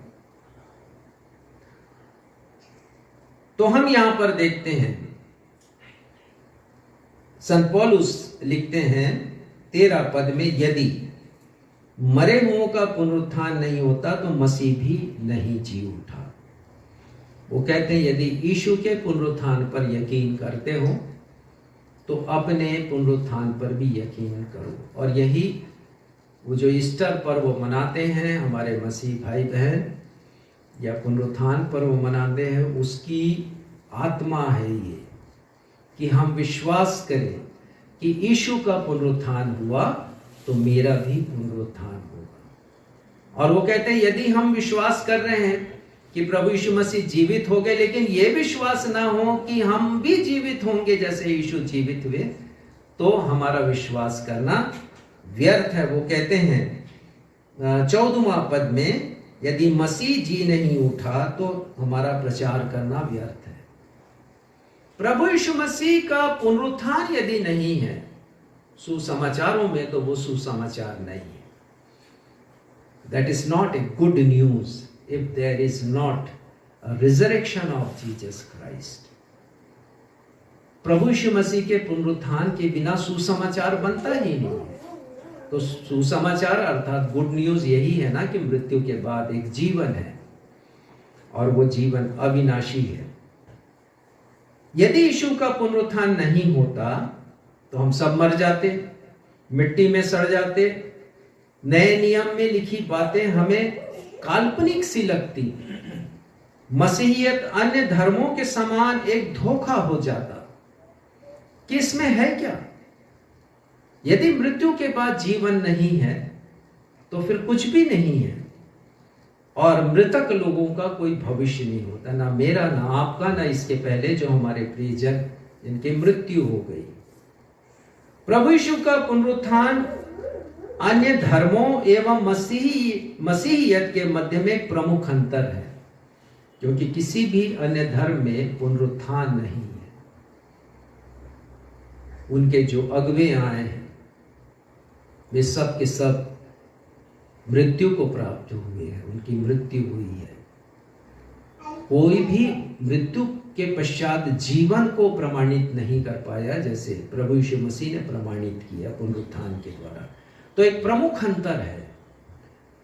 तो हम यहां पर देखते हैं, संत पौलुस लिखते हैं 13 पद में, यदि मरे हुओं का पुनरुत्थान नहीं होता तो मसीह भी नहीं जी उठा। वो कहते हैं यदि यीशु के पुनरुत्थान पर यकीन करते हो तो अपने पुनरुत्थान पर भी यकीन करो। और यही वो जो ईस्टर पर वो मनाते हैं हमारे मसीह भाई बहन, या पुनरुत्थान पर वो मनाते हैं, उसकी आत्मा है ये कि हम विश्वास करें कि यीशु का पुनरुत्थान हुआ तो मेरा भी पुनरुत्थान होगा। और वो कहते हैं यदि हम विश्वास कर रहे हैं कि प्रभु यीशु मसीह जीवित हो गए, लेकिन ये विश्वास ना हो कि हम भी जीवित होंगे जैसे यीशु जीवित हुए, तो हमारा विश्वास करना व्यर्थ है। वो कहते हैं 14वां पद में, यदि मसीह जी नहीं उठा तो हमारा प्रचार करना व्यर्थ है। प्रभु यीशु मसीह का पुनरुत्थान यदि नहीं है सुसमाचारों में, तो वो सुसमाचार नहीं है। That is not a good news if there is not a resurrection of Jesus Christ. प्रभु यीशु मसीह के पुनरुत्थान के बिना सुसमाचार बनता ही नहीं है। तो सुसमाचार अर्थात गुड न्यूज यही है ना कि मृत्यु के बाद एक जीवन है और वो जीवन अविनाशी है। यदि यीशु का पुनरुत्थान नहीं होता तो हम सब मर जाते, मिट्टी में सड़ जाते। नए नियम में लिखी बातें हमें काल्पनिक सी लगती। मसीहियत अन्य धर्मों के समान एक धोखा हो जाता कि इसमें है क्या। यदि मृत्यु के बाद जीवन नहीं है तो फिर कुछ भी नहीं है और मृतक लोगों का कोई भविष्य नहीं होता, ना मेरा, ना आपका, ना इसके पहले जो हमारे प्रियजन जिनकी मृत्यु हो गई। प्रभु यीशु का पुनरुत्थान अन्य धर्मों एवं मसीहियत के मध्य में एक प्रमुख अंतर है, क्योंकि किसी भी अन्य धर्म में पुनरुत्थान नहीं है। उनके जो अगुवे आए हैं वे सब के सब मृत्यु को प्राप्त हुए हैं, उनकी मृत्यु हुई है। कोई भी मृत्यु के पश्चात जीवन को प्रमाणित नहीं कर पाया जैसे प्रभु यीशु मसीह ने प्रमाणित किया पुनरुत्थान के द्वारा। तो एक प्रमुख अंतर है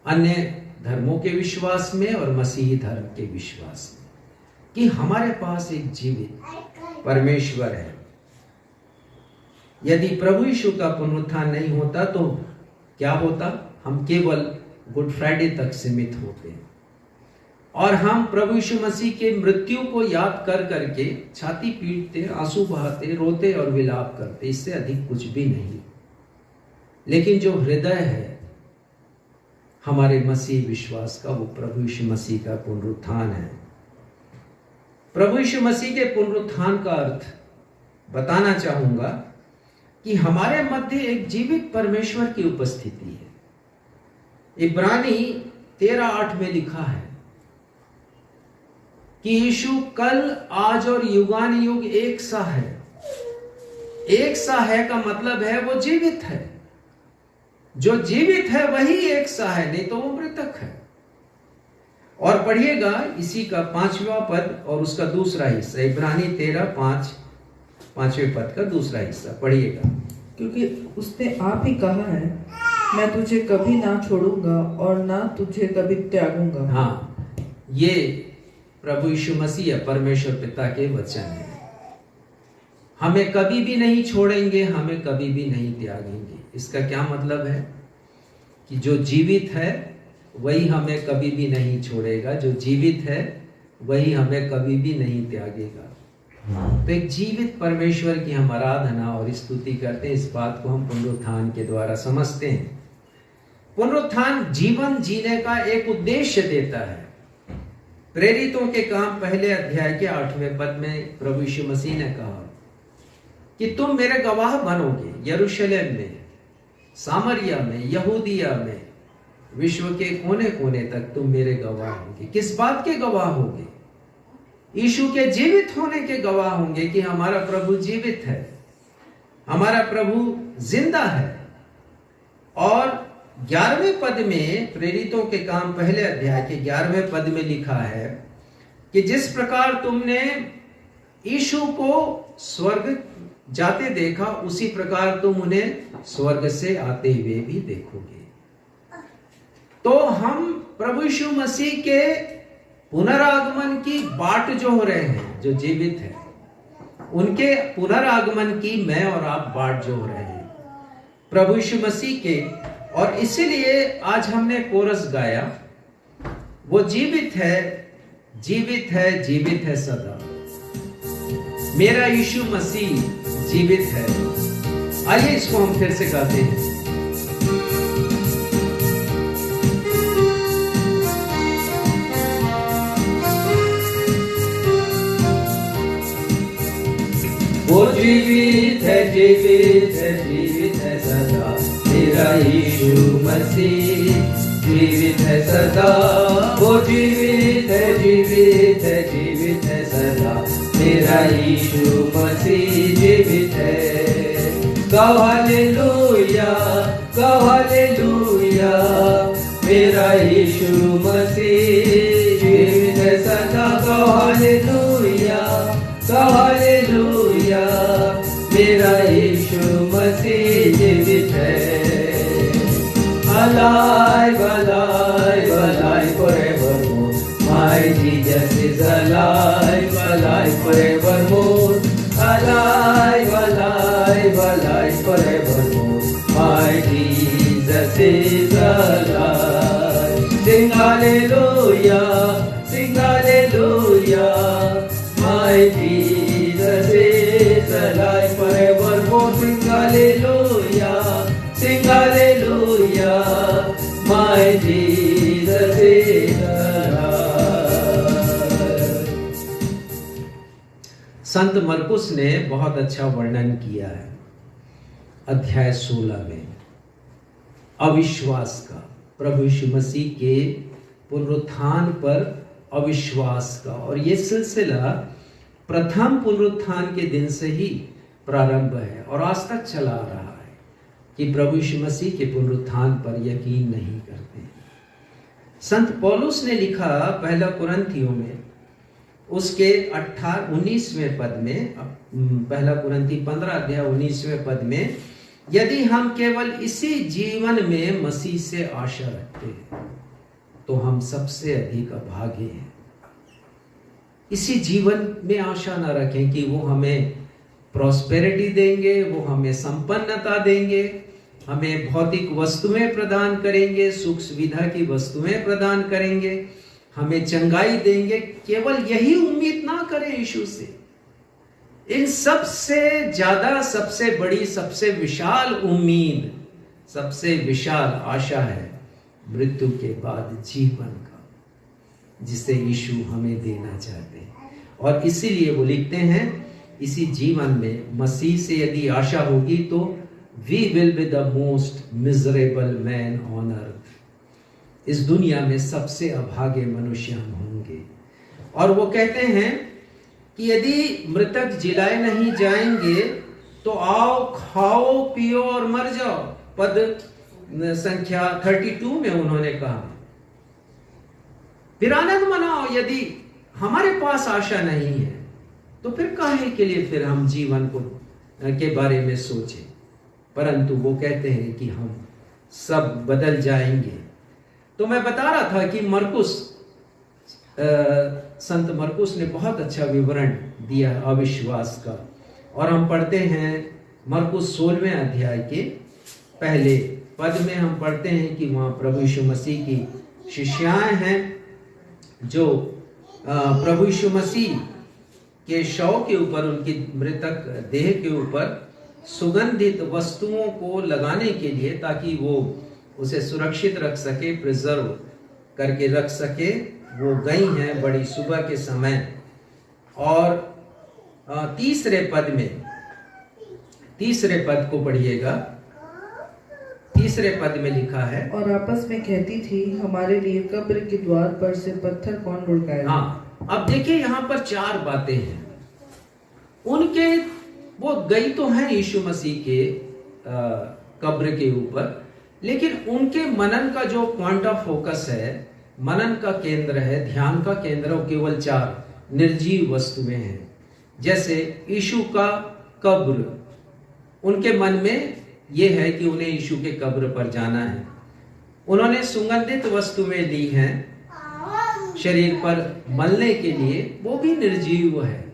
अन्य धर्मों के विश्वास में और मसीही धर्म के विश्वास में कि हमारे पास एक जीवित परमेश्वर है। यदि प्रभु यीशु का पुनरुत्थान नहीं होता तो क्या होता? हम केवल गुड फ्राइडे तक सीमित होते और हम प्रभु यीशु मसीह के मृत्यु को याद कर करके छाती पीटते, आंसू बहाते, रोते और विलाप करते, इससे अधिक कुछ भी नहीं। लेकिन जो हृदय है हमारे मसीह विश्वास का, वो प्रभु यीशु मसीह का पुनरुत्थान है। प्रभु यीशु मसीह के पुनरुत्थान का अर्थ बताना चाहूंगा कि हमारे मध्य एक जीवित परमेश्वर की उपस्थिति है। इब्रानी 13:8 में लिखा है कि यीशु कल, आज और युगानुयुग एक सा है। एक सा है का मतलब है वो जीवित है। जो जीवित है वही एक सा है, नहीं तो वो मृतक है। और पढ़िएगा इसी का 5वां पद और उसका दूसरा हिस्सा, इब्रानी 13:5, 5वें पद का दूसरा हिस्सा पढ़िएगा। क्योंकि उसने आप ही कहा है, मैं तुझे कभी ना छोड़ूंगा और ना तुझे कभी त्यागूंगा। हाँ, ये प्रभु यीशु मसीह परमेश्वर पिता के वचन है। हमें कभी भी नहीं छोड़ेंगे, हमें कभी भी नहीं त्यागेंगे। इसका क्या मतलब है कि जो जीवित है वही हमें कभी भी नहीं छोड़ेगा, जो जीवित है वही हमें कभी भी नहीं त्यागेगा। तो एक जीवित परमेश्वर की हम आराधना और स्तुति करते हैं। इस बात को हम पुनरुत्थान के द्वारा समझते हैं। पुनरुत्थान जीवन जीने का एक उद्देश्य देता है। प्रेरितों के काम 1 अध्याय के 8वें पद में प्रभु यीशु मसीह ने कहा कि तुम मेरे गवाह बनोगे यरूशलेम में, सामरिया में, यहूदिया में, विश्व के कोने कोने तक तुम मेरे गवाह होंगे। किस बात के गवाह होंगे? यीशु के जीवित होने के गवाह होंगे कि हमारा प्रभु जीवित है, हमारा प्रभु जिंदा है। और 11वें पद में, प्रेरितों के काम 1 अध्याय के 11वें पद में लिखा है कि जिस प्रकार तुमने यीशु को स्वर्ग जाते देखा, उसी प्रकार तुम उन्हें स्वर्ग से आते हुए भी देखोगे। तो हम प्रभु यीशु मसीह के पुनरागमन की बाट जो हो रहे हैं, जो जीवित है, उनके पुनरागमन की मैं और आप बाट जो हो रहे हैं प्रभु यीशु मसीह के। और इसीलिए आज हमने कोरस गाया, वो जीवित है, जीवित है, जीवित है सदा, मेरा यीशु मसीह जीवित है। आइए इसको हम फिर से गाते हैं। वो जीवित है, जीवित है, जीवित है सदा, मेरा यीशु मसीह जीवित है सदा। वो जीवित है, जीवित है, जीवित है सदा, मेरा यीशु मसीह जीवित है। गाओ हालेलुया, गाओ हालेलुया, मेरा यीशु मसीह जीवित है सदा। गाओ हालेलुया, गाओ हालेलुया, मेरा यीशु मसीह जीवित है। is alive, alive forevermore. Alive, alive, alive forevermore. My Jesus is alive. Sing hallelujah, sing hallelujah. My Jesus is alive forevermore. Sing hallelujah, sing hallelujah. My Jesus is alive. संत मरकुस ने बहुत अच्छा वर्णन किया है अध्याय 16 में अविश्वास का, प्रभु यीशु मसीह के पुनरुत्थान पर अविश्वास का। और ये सिलसिला प्रथम पुनरुत्थान के दिन से ही प्रारंभ है और आज तक चला रहा है कि प्रभु यीशु मसीह के पुनरुत्थान पर यकीन नहीं करते। संत पौलुस ने लिखा पहला कुरिन्थियों में उसके 19वें पद में, पहला कुरिन्थी 15 अध्याय 19वें पद में, यदि हम केवल इसी जीवन में मसीह से आशा रखते हैं तो हम सबसे अधिक अभागे हैं। इसी जीवन में आशा ना रखें कि वो हमें प्रॉस्पेरिटी देंगे, वो हमें संपन्नता देंगे, हमें भौतिक वस्तुएं प्रदान करेंगे, सुख सुविधा की वस्तुएं प्रदान करेंगे, हमें चंगाई देंगे। केवल यही उम्मीद ना करें यीशु से। इन सबसे ज्यादा, सबसे बड़ी, सबसे विशाल उम्मीद, सबसे विशाल आशा है मृत्यु के बाद जीवन का, जिसे यीशु हमें देना चाहते हैं। और इसीलिए वो लिखते हैं इसी जीवन में मसीह से यदि आशा होगी तो we will be the most miserable man on earth. इस दुनिया में सबसे अभागे मनुष्य हम होंगे। और वो कहते हैं कि यदि मृतक जिलाए नहीं जाएंगे तो आओ खाओ पियो और मर जाओ। पद संख्या 32 में उन्होंने कहा फिर आनंद मनाओ। यदि हमारे पास आशा नहीं है तो फिर काहे के लिए फिर हम जीवन को के बारे में सोचें। परंतु वो कहते हैं कि हम सब बदल जाएंगे। तो मैं बता रहा था कि मरकुस, संत मरकुस ने बहुत अच्छा विवरण दिया अविश्वास का। और हम पढ़ते हैं मरकुस 16वें अध्याय के पहले पद में हम पढ़ते हैं कि वहां प्रभु यीशु मसीह की शिष्याएं हैं जो प्रभु यीशु मसीह के शव के ऊपर, उनकी मृतक देह के ऊपर सुगंधित वस्तुओं को लगाने के लिए, ताकि वो उसे सुरक्षित रख सके, प्रिजर्व करके रख सके, वो गई हैं बड़ी सुबह के समय। और तीसरे पद को पढ़िएगा। तीसरे पद में लिखा है, और आपस में कहती थी हमारे लिए कब्र के द्वार पर से पत्थर कौन लुढ़काएगा। हाँ, अब देखिए यहाँ पर 4 बातें हैं। उनके वो गई तो हैं यीशु मसीह के कब्र के ऊपर, लेकिन उनके मनन का जो पॉइंट ऑफ फोकस है, मनन का केंद्र है, ध्यान का केंद्र, वो केवल 4 निर्जीव वस्तुएं हैं। जैसे यीशु का कब्र, उनके मन में यह है कि उन्हें यीशु के कब्र पर जाना है। उन्होंने सुगंधित वस्तुएं ली हैं शरीर पर मलने के लिए, वो भी निर्जीव है।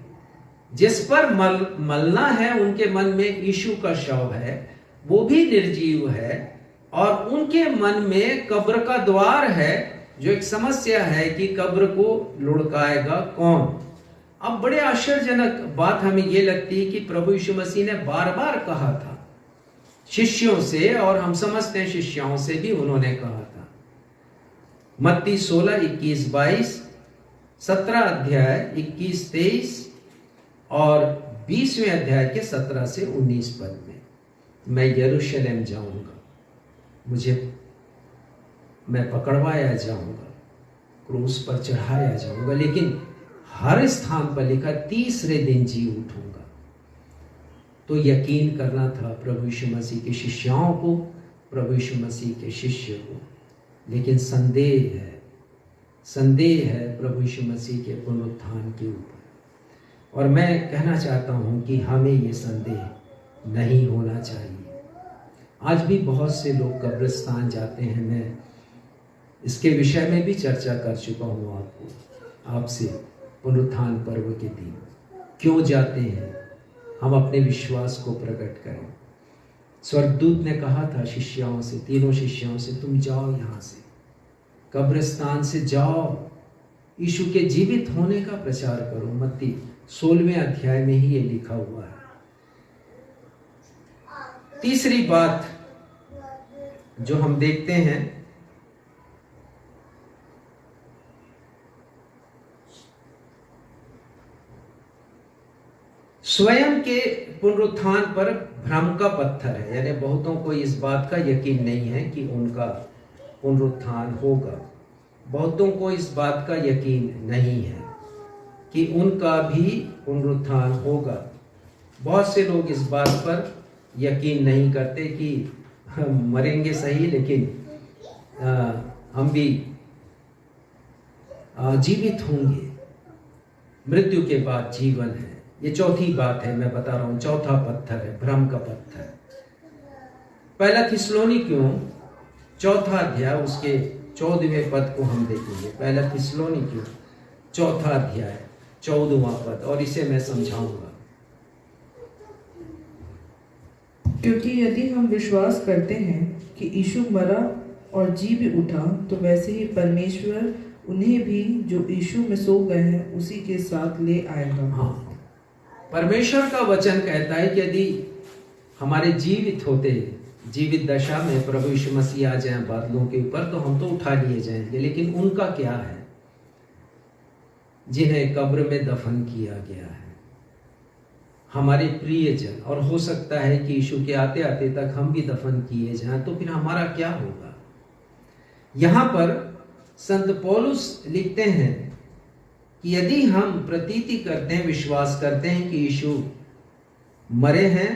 जिस पर मलना है उनके मन में यीशु का शव है, वो भी निर्जीव है। और उनके मन में कब्र का द्वार है, जो एक समस्या है कि कब्र को लुढ़काएगा कौन। अब बड़े आश्चर्यजनक बात हमें ये लगती है कि प्रभु यीशु मसीह ने बार बार कहा था शिष्यों से, और हम समझते हैं शिष्यों से भी उन्होंने कहा था। मत्ती 16, 21, 22, 17 अध्याय 21, 23 और 20वें अध्याय के 17 से 19 पद में, मैं यरूशलेम जाऊंगा, मैं पकड़वाया जाऊंगा, क्रूस पर चढ़ाया जाऊंगा, लेकिन हर स्थान पर लिखा तीसरे दिन जी उठूंगा। तो यकीन करना था प्रभु यीशु मसीह के शिष्यों को, प्रभु यीशु मसीह के शिष्य को। लेकिन संदेह है प्रभु यीशु मसीह के पुनरुत्थान के ऊपर। और मैं कहना चाहता हूं कि हमें ये संदेह नहीं होना चाहिए। आज भी बहुत से लोग कब्रिस्तान जाते हैं। मैं इसके विषय में भी चर्चा कर चुका हूं आपको आपसे पुनरुत्थान पर्व के दिन क्यों जाते हैं, हम अपने विश्वास को प्रकट करें। स्वर्गदूत ने कहा था शिष्यों से, तीनों शिष्यों से, तुम जाओ यहाँ से, कब्रिस्तान से जाओ, यीशु के जीवित होने का प्रचार करो। मत्ती 16वें अध्याय में ही ये लिखा हुआ है। तीसरी बात जो हम देखते हैं, स्वयं के पुनरुत्थान पर भ्रम का पत्थर है, यानी बहुतों को इस बात का यकीन नहीं है कि उनका पुनरुत्थान होगा। बहुतों को इस बात का यकीन नहीं है कि उनका भी पुनरुत्थान होगा। बहुत से लोग इस बात पर यकीन नहीं करते कि हम मरेंगे सही, लेकिन हम भी जीवित होंगे, मृत्यु के बाद जीवन है। ये चौथी बात है, मैं बता रहा हूं, चौथा पत्थर है, भ्रम का पत्थर। पहला थिस्सलुनीकियों चौथा अध्याय उसके 14वें पद को हम देखेंगे। पहला थिस्सलुनीकियों चौथा अध्याय 14वां पद, और इसे मैं समझाऊंगा। क्योंकि यदि हम विश्वास करते हैं कि यीशु मरा और जी भी उठा, तो वैसे ही परमेश्वर उन्हें भी जो यीशु में सो गए हैं उसी के साथ ले आएगा। हाँ, परमेश्वर का वचन कहता है कि यदि हमारे जीवित होते, जीवित दशा में प्रभु यीशु मसीह आ जाए बादलों के ऊपर, तो हम तो उठा लिए जाएंगे। लेकिन उनका क्या है जिन्हें कब्र में दफन किया गया है, हमारे प्रियजन, और हो सकता है कि यीशु के आते आते तक हम भी दफन किए जाएं, तो फिर हमारा क्या होगा। यहां पर संत पौलुस लिखते हैं कि यदि हम प्रतीति करते हैं, विश्वास करते हैं कि यीशु मरे हैं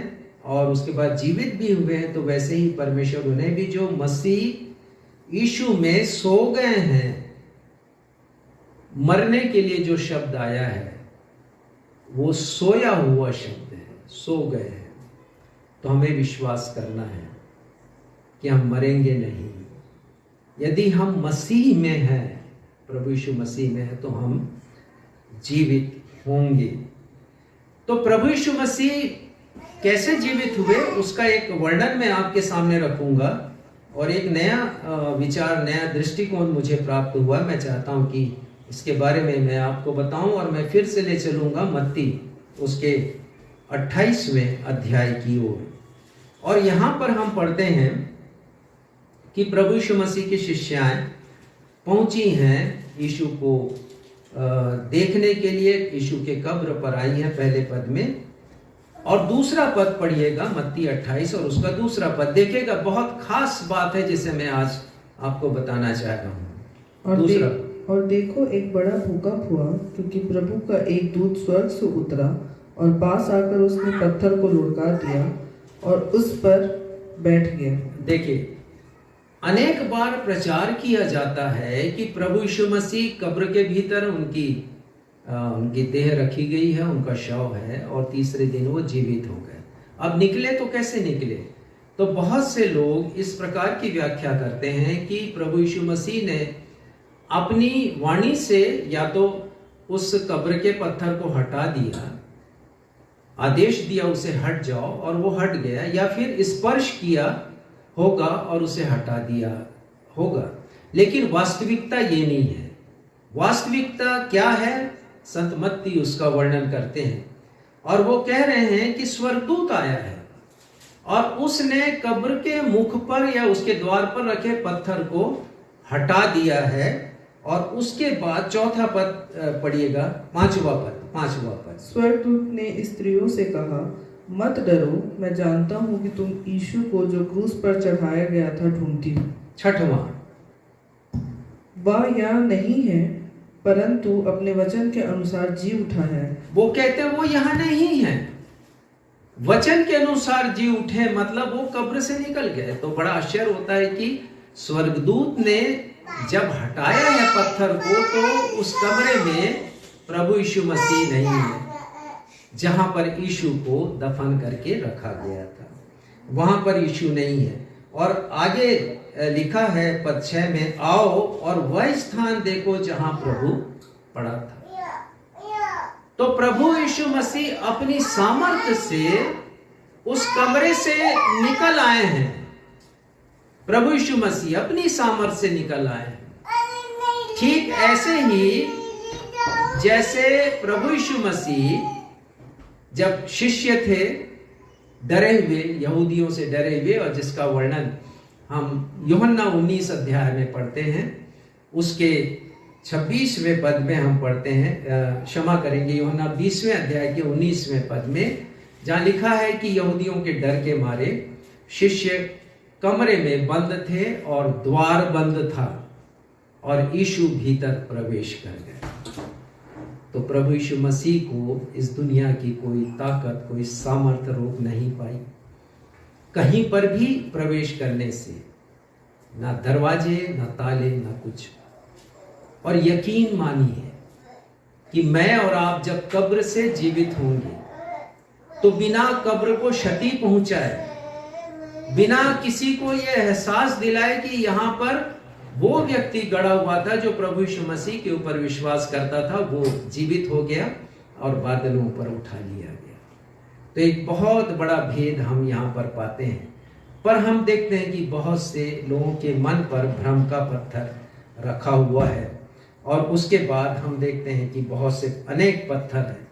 और उसके बाद जीवित भी हुए हैं, तो वैसे ही परमेश्वर उन्हें भी जो मसीह यीशु में सो गए हैं, मरने के लिए जो शब्द आया है वो सोया हुआ शब्द है, सो गए हैं। तो हमें विश्वास करना है कि हम मरेंगे नहीं। यदि हम मसीह में हैं, प्रभु यीशु मसीह में है, तो हम जीवित होंगे। तो प्रभु यीशु मसीह कैसे जीवित हुए उसका एक वर्णन मैं आपके सामने रखूंगा, और एक नया विचार, नया दृष्टिकोण मुझे प्राप्त हुआ। मैं चाहता हूं कि इसके बारे में मैं आपको बताऊं, और मैं फिर से ले चलूंगा मत्ती उसके 28वें अध्याय की ओर। और यहां पर हम पढ़ते हैं कि प्रभु यीशु मसीह की शिष्याएं पहुंची हैं यीशु को देखने के लिए, यीशु के कब्र पर आई हैं, पहले पद में। और दूसरा पद पढ़िएगा, मत्ती 28 और उसका दूसरा पद देखिएगा। बहुत खास बात है जिसे मैं आज आपको बताना चाह रहा हूं। और देखो, एक बड़ा भूकंप हुआ, क्योंकि प्रभु का एक दूत स्वर्ग से उतरा और पास आकर उसने पत्थर को लुढ़का दिया और उस पर बैठ गया। देखिए, अनेक बार प्रचार किया जाता है कि प्रभु यीशु मसीह कब्र के भीतर उनकी देह रखी गई है, उनका शव है, और तीसरे दिन वो जीवित हो गए। अब निकले तो कैसे निकले? तो बहुत से लोग इस प्रकार की व्याख्या करते हैं कि प्रभु यीशु मसीह ने अपनी वाणी से या तो उस कब्र के पत्थर को हटा दिया, आदेश दिया उसे हट जाओ, और वो हट गया, या फिर स्पर्श किया होगा और उसे हटा दिया होगा। लेकिन वास्तविकता ये नहीं है। वास्तविकता क्या है? संत मत्ती उसका वर्णन करते हैं, और वो कह रहे हैं कि स्वर्गदूत आया है और उसने कब्र के मुख पर या उसके द्वार पर रखे पत्थर को हटा दिया है। और उसके बाद चौथा पद पढ़िएगा, पांचवा पद। स्वर्गदूत ने स्त्रियों से कहा, मत डरो, मैं जानता हूं कि तुम यीशु को जो क्रूस पर चढ़ाया गया था ढूंढती हो। छठवां, वह यहाँ नहीं है, परंतु अपने वचन के अनुसार जी उठा है। वो कहते हैं वो यहाँ नहीं है, वचन के अनुसार जी उठे, मतलब वो कब्र से निकल गए। तो बड़ा आश्चर्य होता है कि स्वर्गदूत ने जब हटाया है पत्थर को, तो उस कमरे में प्रभु यीशु मसीह नहीं है, जहां पर यीशु को दफन करके रखा गया था, वहां पर यीशु नहीं है। और आगे लिखा है पद 6 में, आओ और वह स्थान देखो जहां प्रभु पड़ा था। तो प्रभु यीशु मसीह अपनी सामर्थ्य से उस कमरे से निकल आए हैं। प्रभु यीशु मसीह अपनी सामर्थ्य से निकल आए हैं। ठीक ऐसे ही जैसे प्रभु यीशु मसीह जब शिष्य थे डरे हुए, यहूदियों से डरे हुए, और जिसका वर्णन हम यूहन्ना 19 अध्याय में पढ़ते हैं, उसके 26वें पद में हम पढ़ते हैं, क्षमा करेंगे, यूहन्ना 20वें अध्याय के 19वें पद में, जहां लिखा है कि यहूदियों के डर के मारे शिष्य कमरे में बंद थे और द्वार बंद था और यीशु भीतर प्रवेश कर गए। तो प्रभु यीशु मसीह को इस दुनिया की कोई ताकत, कोई सामर्थ्य रोक नहीं पाई। कहीं पर भी प्रवेश करने से ना दरवाजे, ना ताले, ना कुछ। और यकीन मानिए कि मैं और आप जब कब्र से जीवित होंगे तो बिना कब्र को क्षति पहुंचाए, बिना किसी को यह एहसास दिलाए कि यहां पर वो व्यक्ति गड़ा हुआ था जो प्रभु यीशु मसीह के ऊपर विश्वास करता था, वो जीवित हो गया और बादलों पर उठा लिया गया। तो एक बहुत बड़ा भेद हम यहाँ पर पाते हैं। पर हम देखते हैं कि बहुत से लोगों के मन पर भ्रम का पत्थर रखा हुआ है, और उसके बाद हम देखते हैं कि बहुत से अनेक पत्थर हैं,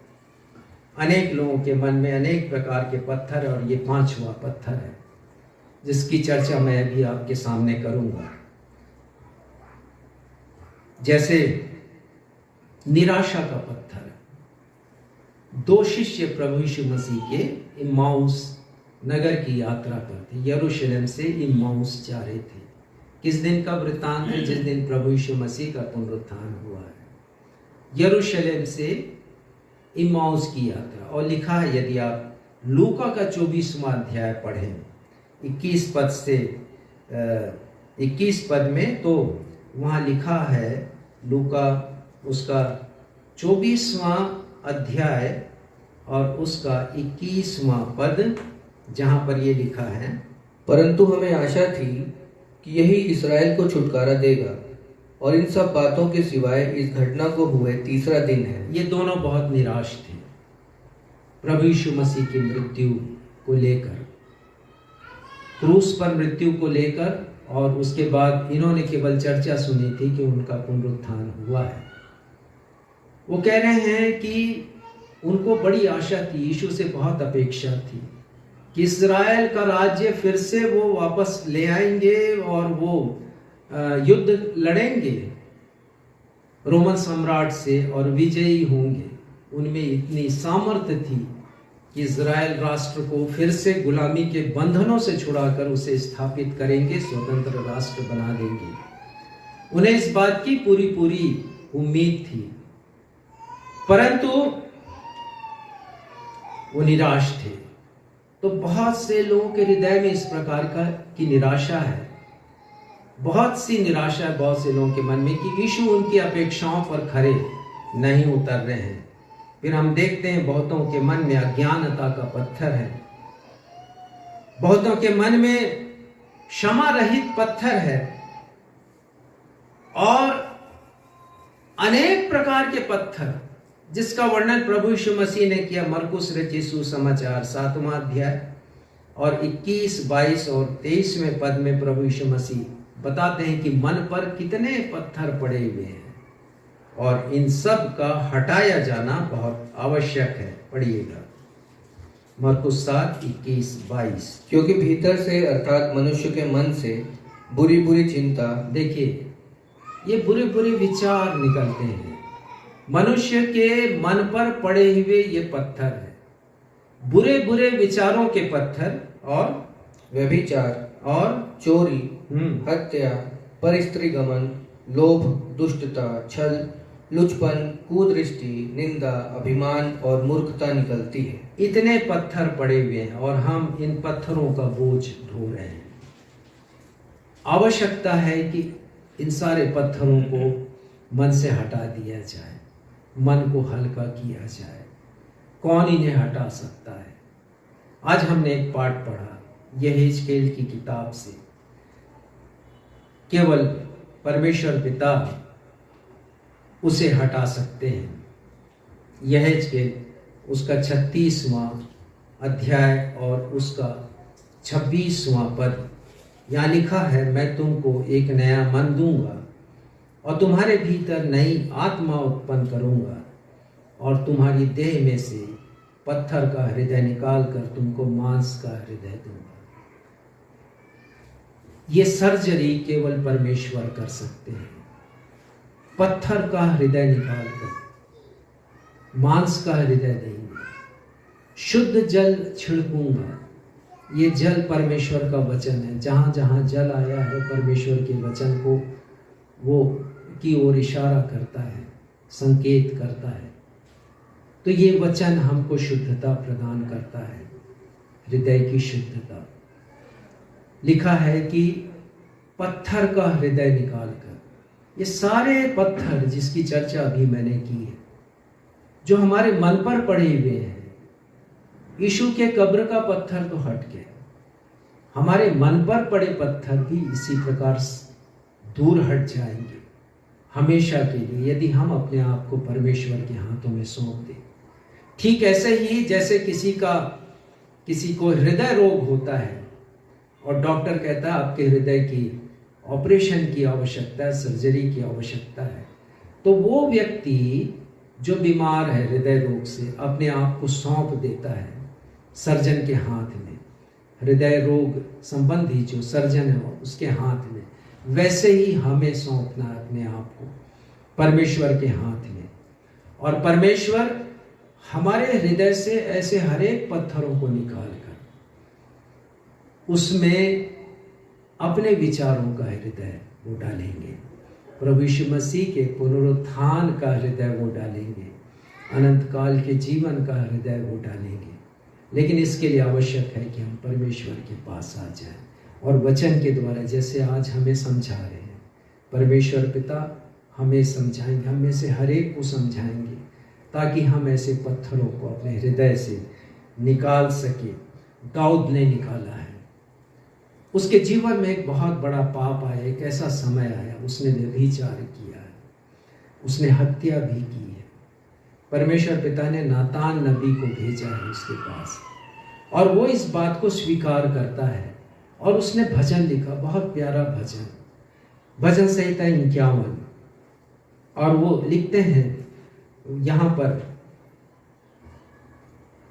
अनेक लोगों के मन में अनेक प्रकार के पत्थर, और ये 5वां पत्थर है जिसकी चर्चा मैं अभी आपके सामने करूंगा। जैसे निराशा का पत्थर। 2 शिष्य प्रभु यीशु मसीह के इम्माउस नगर की यात्रा पर थे, यरूशलेम से इम्माउस जा रहे थे। किस दिन का वृत्तांत है? जिस दिन प्रभु यीशु मसीह का पुनरुत्थान हुआ है। यरूशलेम से इम्माउस की यात्रा, और लिखा है, यदि आप लूका का 24वां अध्याय पढ़ें 21 पद से 21 पद में, तो वहां लिखा है, लूका उसका 24वां अध्याय और उसका 21वां पद, जहां पर ये लिखा है, परंतु हमें आशा थी कि यही इस्राएल को छुटकारा देगा, और इन सब बातों के सिवाय इस घटना को हुए 3रा दिन है। ये दोनों बहुत निराश थे प्रभु यीशु मसीह की मृत्यु को लेकर, क्रूस पर मृत्यु को लेकर, और उसके बाद इन्होंने केवल चर्चा सुनी थी कि उनका पुनरुत्थान हुआ है। वो कह रहे हैं कि उनको बड़ी आशा थी, यीशु से बहुत अपेक्षा थी कि इस्राएल का राज्य फिर से वो वापस ले आएंगे और वो युद्ध लड़ेंगे रोमन सम्राट से और विजयी होंगे। उनमें इतनी सामर्थ्य थी कि इज़राइल राष्ट्र को फिर से गुलामी के बंधनों से छुड़ाकर उसे स्थापित करेंगे, स्वतंत्र राष्ट्र बना देंगे। उन्हें इस बात की पूरी पूरी उम्मीद थी, परंतु वो निराश थे। तो बहुत से लोगों के हृदय में इस प्रकार की निराशा है, बहुत सी निराशा है बहुत से लोगों के मन में कि यीशु उनकी अपेक्षाओं पर खरे नहीं उतर रहे हैं। फिर हम देखते हैं बहुतों के मन में अज्ञानता का पत्थर है, बहुतों के मन में क्षमा रहित पत्थर है, और अनेक प्रकार के पत्थर जिसका वर्णन प्रभु यीशु मसीह ने किया मरकुस रचित सुसमाचार 7वां अध्याय और 21, 22 और 23वें पद में प्रभु यीशु मसीह बताते हैं कि मन पर कितने पत्थर पड़े हुए हैं और इन सब का हटाया जाना बहुत आवश्यक है। पढ़िएगा मरकुस 7, 21, 22। क्योंकि भीतर से अर्थात मनुष्य के मन से बुरी बुरी चिंता, देखिए ये बुरे बुरे विचार निकलते हैं, मनुष्य के मन पर पड़े हुए ये पत्थर है, बुरे बुरे विचारों के पत्थर, और व्यभिचार और चोरी, हत्या, परस्त्री गमन, लोभ, दुष्टता, छल, लुचपन, कुदृष्टि, निंदा, अभिमान और मूर्खता निकलती है। इतने पत्थर पड़े हुए हैं और हम इन पत्थरों का बोझ ढो रहे हैं। आवश्यकता है कि इन सारे पत्थरों को मन से हटा दिया जाए, मन को हल्का किया जाए। कौन इन्हें हटा सकता है? आज हमने एक पाठ पढ़ा यहेजकेल की किताब से। केवल परमेश्वर पिता उसे हटा सकते हैं। यहेजकेल उसका 36वां अध्याय और उसका 26वां पद, यहाँ लिखा है, मैं तुमको एक नया मन दूंगा और तुम्हारे भीतर नई आत्मा उत्पन्न करूंगा और तुम्हारी देह में से पत्थर का हृदय निकाल कर तुमको मांस का हृदय दूंगा। ये सर्जरी केवल परमेश्वर कर सकते हैं। पत्थर का हृदय निकाल कर मांस का हृदय देंगे। शुद्ध जल छिड़कूंगा। ये जल परमेश्वर का वचन है। जहां जहां जल आया है परमेश्वर के वचन को वो की ओर इशारा करता है, संकेत करता है। तो ये वचन हमको शुद्धता प्रदान करता है, हृदय की शुद्धता। लिखा है कि पत्थर का हृदय निकालकर, ये सारे पत्थर जिसकी चर्चा अभी मैंने की है, जो हमारे मन पर पड़े हुए हैं। यीशु के कब्र का पत्थर तो हट गया, हमारे मन पर पड़े पत्थर भी इसी प्रकार दूर हट जाएंगे हमेशा के लिए, यदि हम अपने आप को परमेश्वर के हाथों में सौंप दें। ठीक ऐसे ही जैसे किसी को हृदय रोग होता है और डॉक्टर कहता है आपके हृदय की ऑपरेशन की आवश्यकता है, सर्जरी की आवश्यकता है, तो वो व्यक्ति जो बीमार है हृदय रोग से अपने आप को सौंप देता है सर्जन के हाथ में। हृदय रोग संबंधी जो सर्जन है उसके हाथ में, वैसे ही हमें सौंपना है अपने आप को परमेश्वर के हाथ में। और परमेश्वर हमारे हृदय से ऐसे हरेक पत्थरों को निकाल कर उसमें अपने विचारों का हृदय वो डालेंगे। प्रभु यीशु मसीह के पुनरुत्थान का हृदय वो डालेंगे, अनंत काल के जीवन का हृदय वो डालेंगे। लेकिन इसके लिए आवश्यक है कि हम परमेश्वर के पास आ जाएं और वचन के द्वारा, जैसे आज हमें समझा रहे हैं, परमेश्वर पिता हमें समझाएंगे, हम में से हर एक को समझाएंगे, ताकि हम ऐसे पत्थरों को अपने हृदय से निकाल सके। दाऊद ने निकाला है। उसके जीवन में एक बहुत बड़ा पाप आया, एक ऐसा समय आया, उसने व्यभिचार किया है, उसने हत्या भी की है। परमेश्वर पिता ने नातान नबी को भेजा है उसके पास, और वो इस बात को स्वीकार करता है और उसने भजन लिखा, बहुत प्यारा भजन, भजन संहिता 51। और वो लिखते हैं यहाँ पर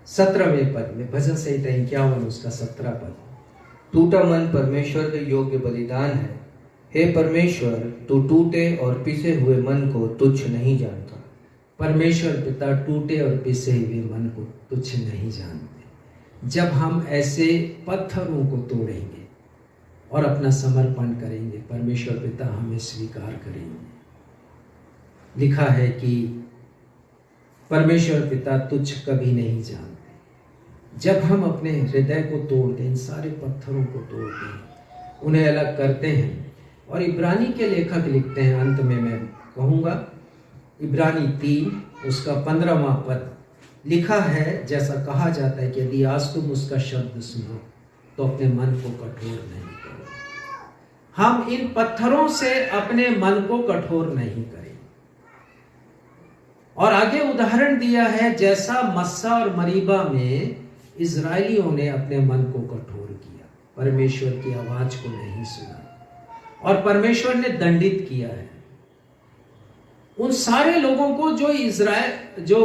17वें पद में, भजन संहिता 51 उसका 17 पद, टूटा मन परमेश्वर के योग्य बलिदान है। हे परमेश्वर, तू टूटे और पिसे हुए मन को तुच्छ नहीं जानता। परमेश्वर पिता टूटे और पिसे हुए मन को तुच्छ नहीं जानते। जब हम ऐसे पत्थरों को तोड़ेंगे और अपना समर्पण करेंगे, परमेश्वर पिता हमें स्वीकार करेंगे। लिखा है कि परमेश्वर पिता तुच्छ कभी नहीं जानते। जब हम अपने हृदय को तोड़ दें, इन सारे पत्थरों को तोड़ दें, उन्हें अलग करते हैं। और इब्रानी के लेखक लिखते हैं, अंत में मैं कहूँगा, इब्रानी 3 उसका 15वां पद लिखा है, जैसा कहा जाता है कि यदि आज तुम उसका शब्द सुनो तो अपने मन को कठोर नहीं करो। हम इन पत्थरों से अपने मन को कठोर नहीं करें। और आगे उदाहरण दिया है, जैसा मस्सा और मरीबा में इजरायलियों ने अपने मन को कठोर किया, परमेश्वर की आवाज को नहीं सुना और परमेश्वर ने दंडित किया है उन सारे लोगों को जो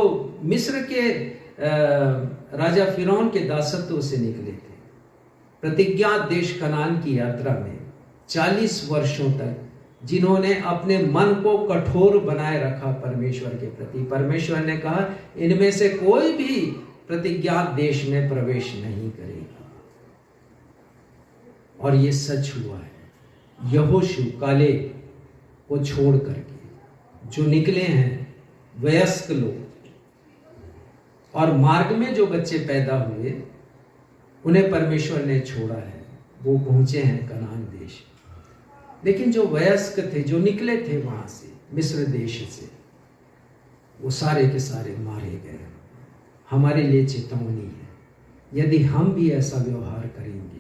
मिस्र के राजा फिरौन के दासत्व से निकले थे। प्रतिज्ञात देश कनान की यात्रा में 40 वर्षों तक जिन्होंने अपने मन को कठोर बनाए रखा परमेश्वर के प्रति, परमेश्वर ने कहा इनमें से कोई भी प्रतिज्ञात देश में प्रवेश नहीं करेगा। और ये सच हुआ है। यहोशू काले को छोड़ करके जो निकले हैं वयस्क लोग, और मार्ग में जो बच्चे पैदा हुए उन्हें परमेश्वर ने छोड़ा है, वो पहुंचे हैं कनान देश। लेकिन जो वयस्क थे, जो निकले थे वहां से, मिस्र देश से, वो सारे के सारे मारे गए। हमारे लिए चेतावनी है, यदि हम भी ऐसा व्यवहार करेंगे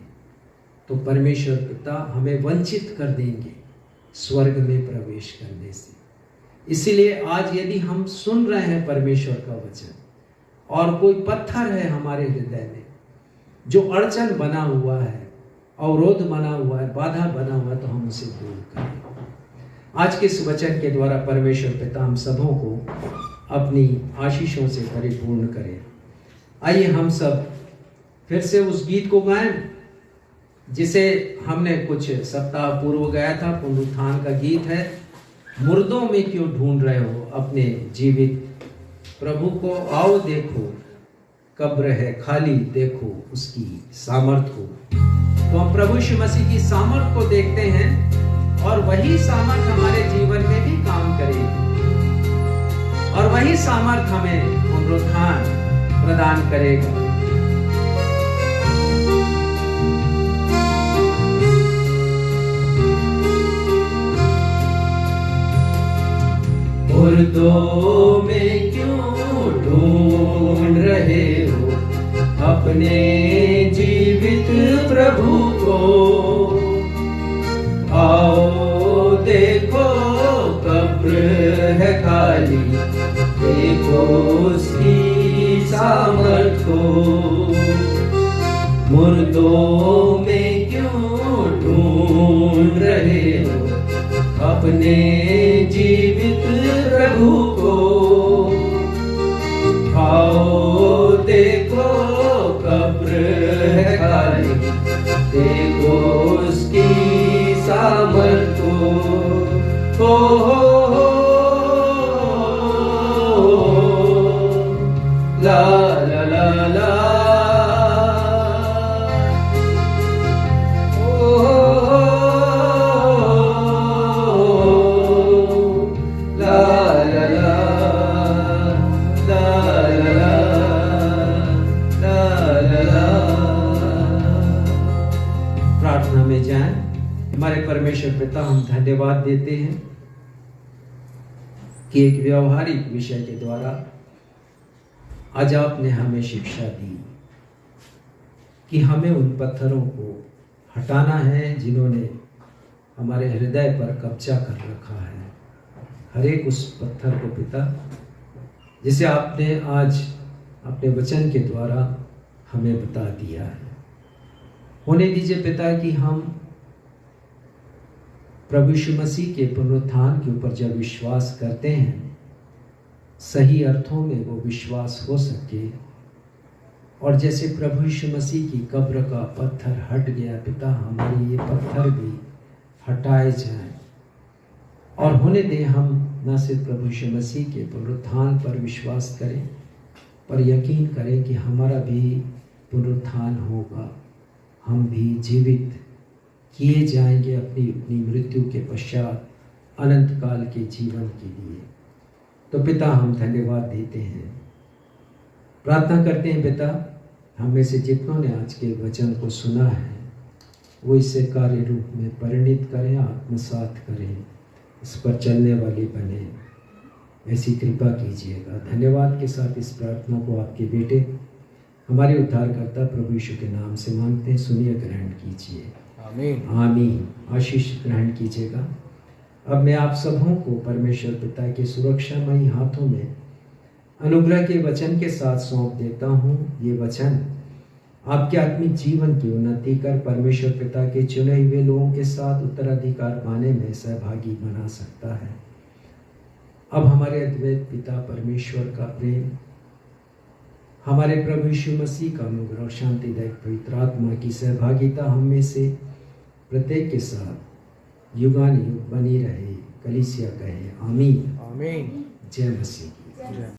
तो परमेश्वर पिता हमें वंचित कर देंगे स्वर्ग में प्रवेश करने से। इसीलिए आज यदि हम सुन रहे हैं परमेश्वर का वचन और कोई पत्थर है हमारे हृदय में जो अड़चन बना हुआ है, अवरोध बना हुआ है, बाधा बना हुआ है, तो हम उसे दूर करें। आज के इस वचन के द्वारा परमेश्वर पिता हम सबों को अपनी आशीषों से परिपूर्ण करें। आइए हम सब फिर से उस गीत को गाएं जिसे हमने कुछ सप्ताह पूर्व गाया था। पुनरुत्थान का गीत है, मुर्दों में क्यों ढूंढ रहे हो अपने जीवित प्रभु को, आओ देखो कब्र है खाली, देखो उसकी सामर्थ को। तो हम प्रभु यीशु मसीह की सामर्थ को देखते हैं और वही सामर्थ हमारे जीवन में भी काम करेगी और वही सामर्थ हमें पुनरुत्थान प्रदान करेगा। मुर्दों में क्यों ढूंढ रहे हो अपने जीवित प्रभु को, आओ देखो कब्र है खाली, देखो उसकी सामर्थ को। मुर्दों में क्यों ढूंढ रहे हो अपने जीवित प्रभु को, आओ देखो कब्र है खाली, देखो उसकी सामर्थ को। ला ला ला ला, हमारे परमेश्वर पिता, हम धन्यवाद देते हैं कि एक व्यवहारिक विषय के द्वारा आज आपने हमें शिक्षा दी कि हमें उन पत्थरों को हटाना है जिन्होंने हमारे हृदय पर कब्जा कर रखा है। हर एक उस पत्थर को पिता जिसे आपने आज अपने वचन के द्वारा हमें बता दिया है, होने दीजिए पिता कि हम प्रभु यीशु मसीह के पुनरुत्थान के ऊपर जब विश्वास करते हैं, सही अर्थों में वो विश्वास हो सके और जैसे प्रभु यीशु मसीह की कब्र का पत्थर हट गया पिता, हमारे ये पत्थर भी हटाए जाएं और होने दें हम न सिर्फ प्रभु यीशु मसीह के पुनरुत्थान पर विश्वास करें पर यकीन करें कि हमारा भी पुनरुत्थान होगा, हम भी जीवित किए जाएंगे अपनी अपनी मृत्यु के पश्चात अनंत काल के जीवन के लिए। तो पिता हम धन्यवाद देते हैं, प्रार्थना करते हैं पिता हम में से जितनों ने आज के वचन को सुना है वो इसे कार्य रूप में परिणित करें, आत्मसात करें, इस पर चलने वाले बने, ऐसी कृपा कीजिएगा। धन्यवाद के साथ इस प्रार्थना को आपके बेटे हमारे उद्धारकर्ता प्रभु यीशु के नाम से मांगते हैं, सुनिए, ग्रहण कीजिए। आमीन आमीन। आशीष ग्रहण कीजिएगा। अब मैं आप सबों को परमेश्वर पिता के सुरक्षामयी हाथों में अनुग्रह के वचन के साथ सौंप देता हूँ। ये वचन आपके आत्मिक जीवन की उन्नति कर परमेश्वर पिता के चुने हुए लोगों के साथ उत्तराधिकार पाने में सहभागी बना सकता है। अब हमारे अद्वैत पिता परमेश्वर का प्रेम, हमारे प्रभु यीशु मसीह का अनुग्रह और शांतिदायक पवित्र आत्मा की सहभागिता हम में से प्रत्येक के साथ युगानुयुग बनी रहे। कलीसिया कहे आमीन आमीन। जय मसीह की जय।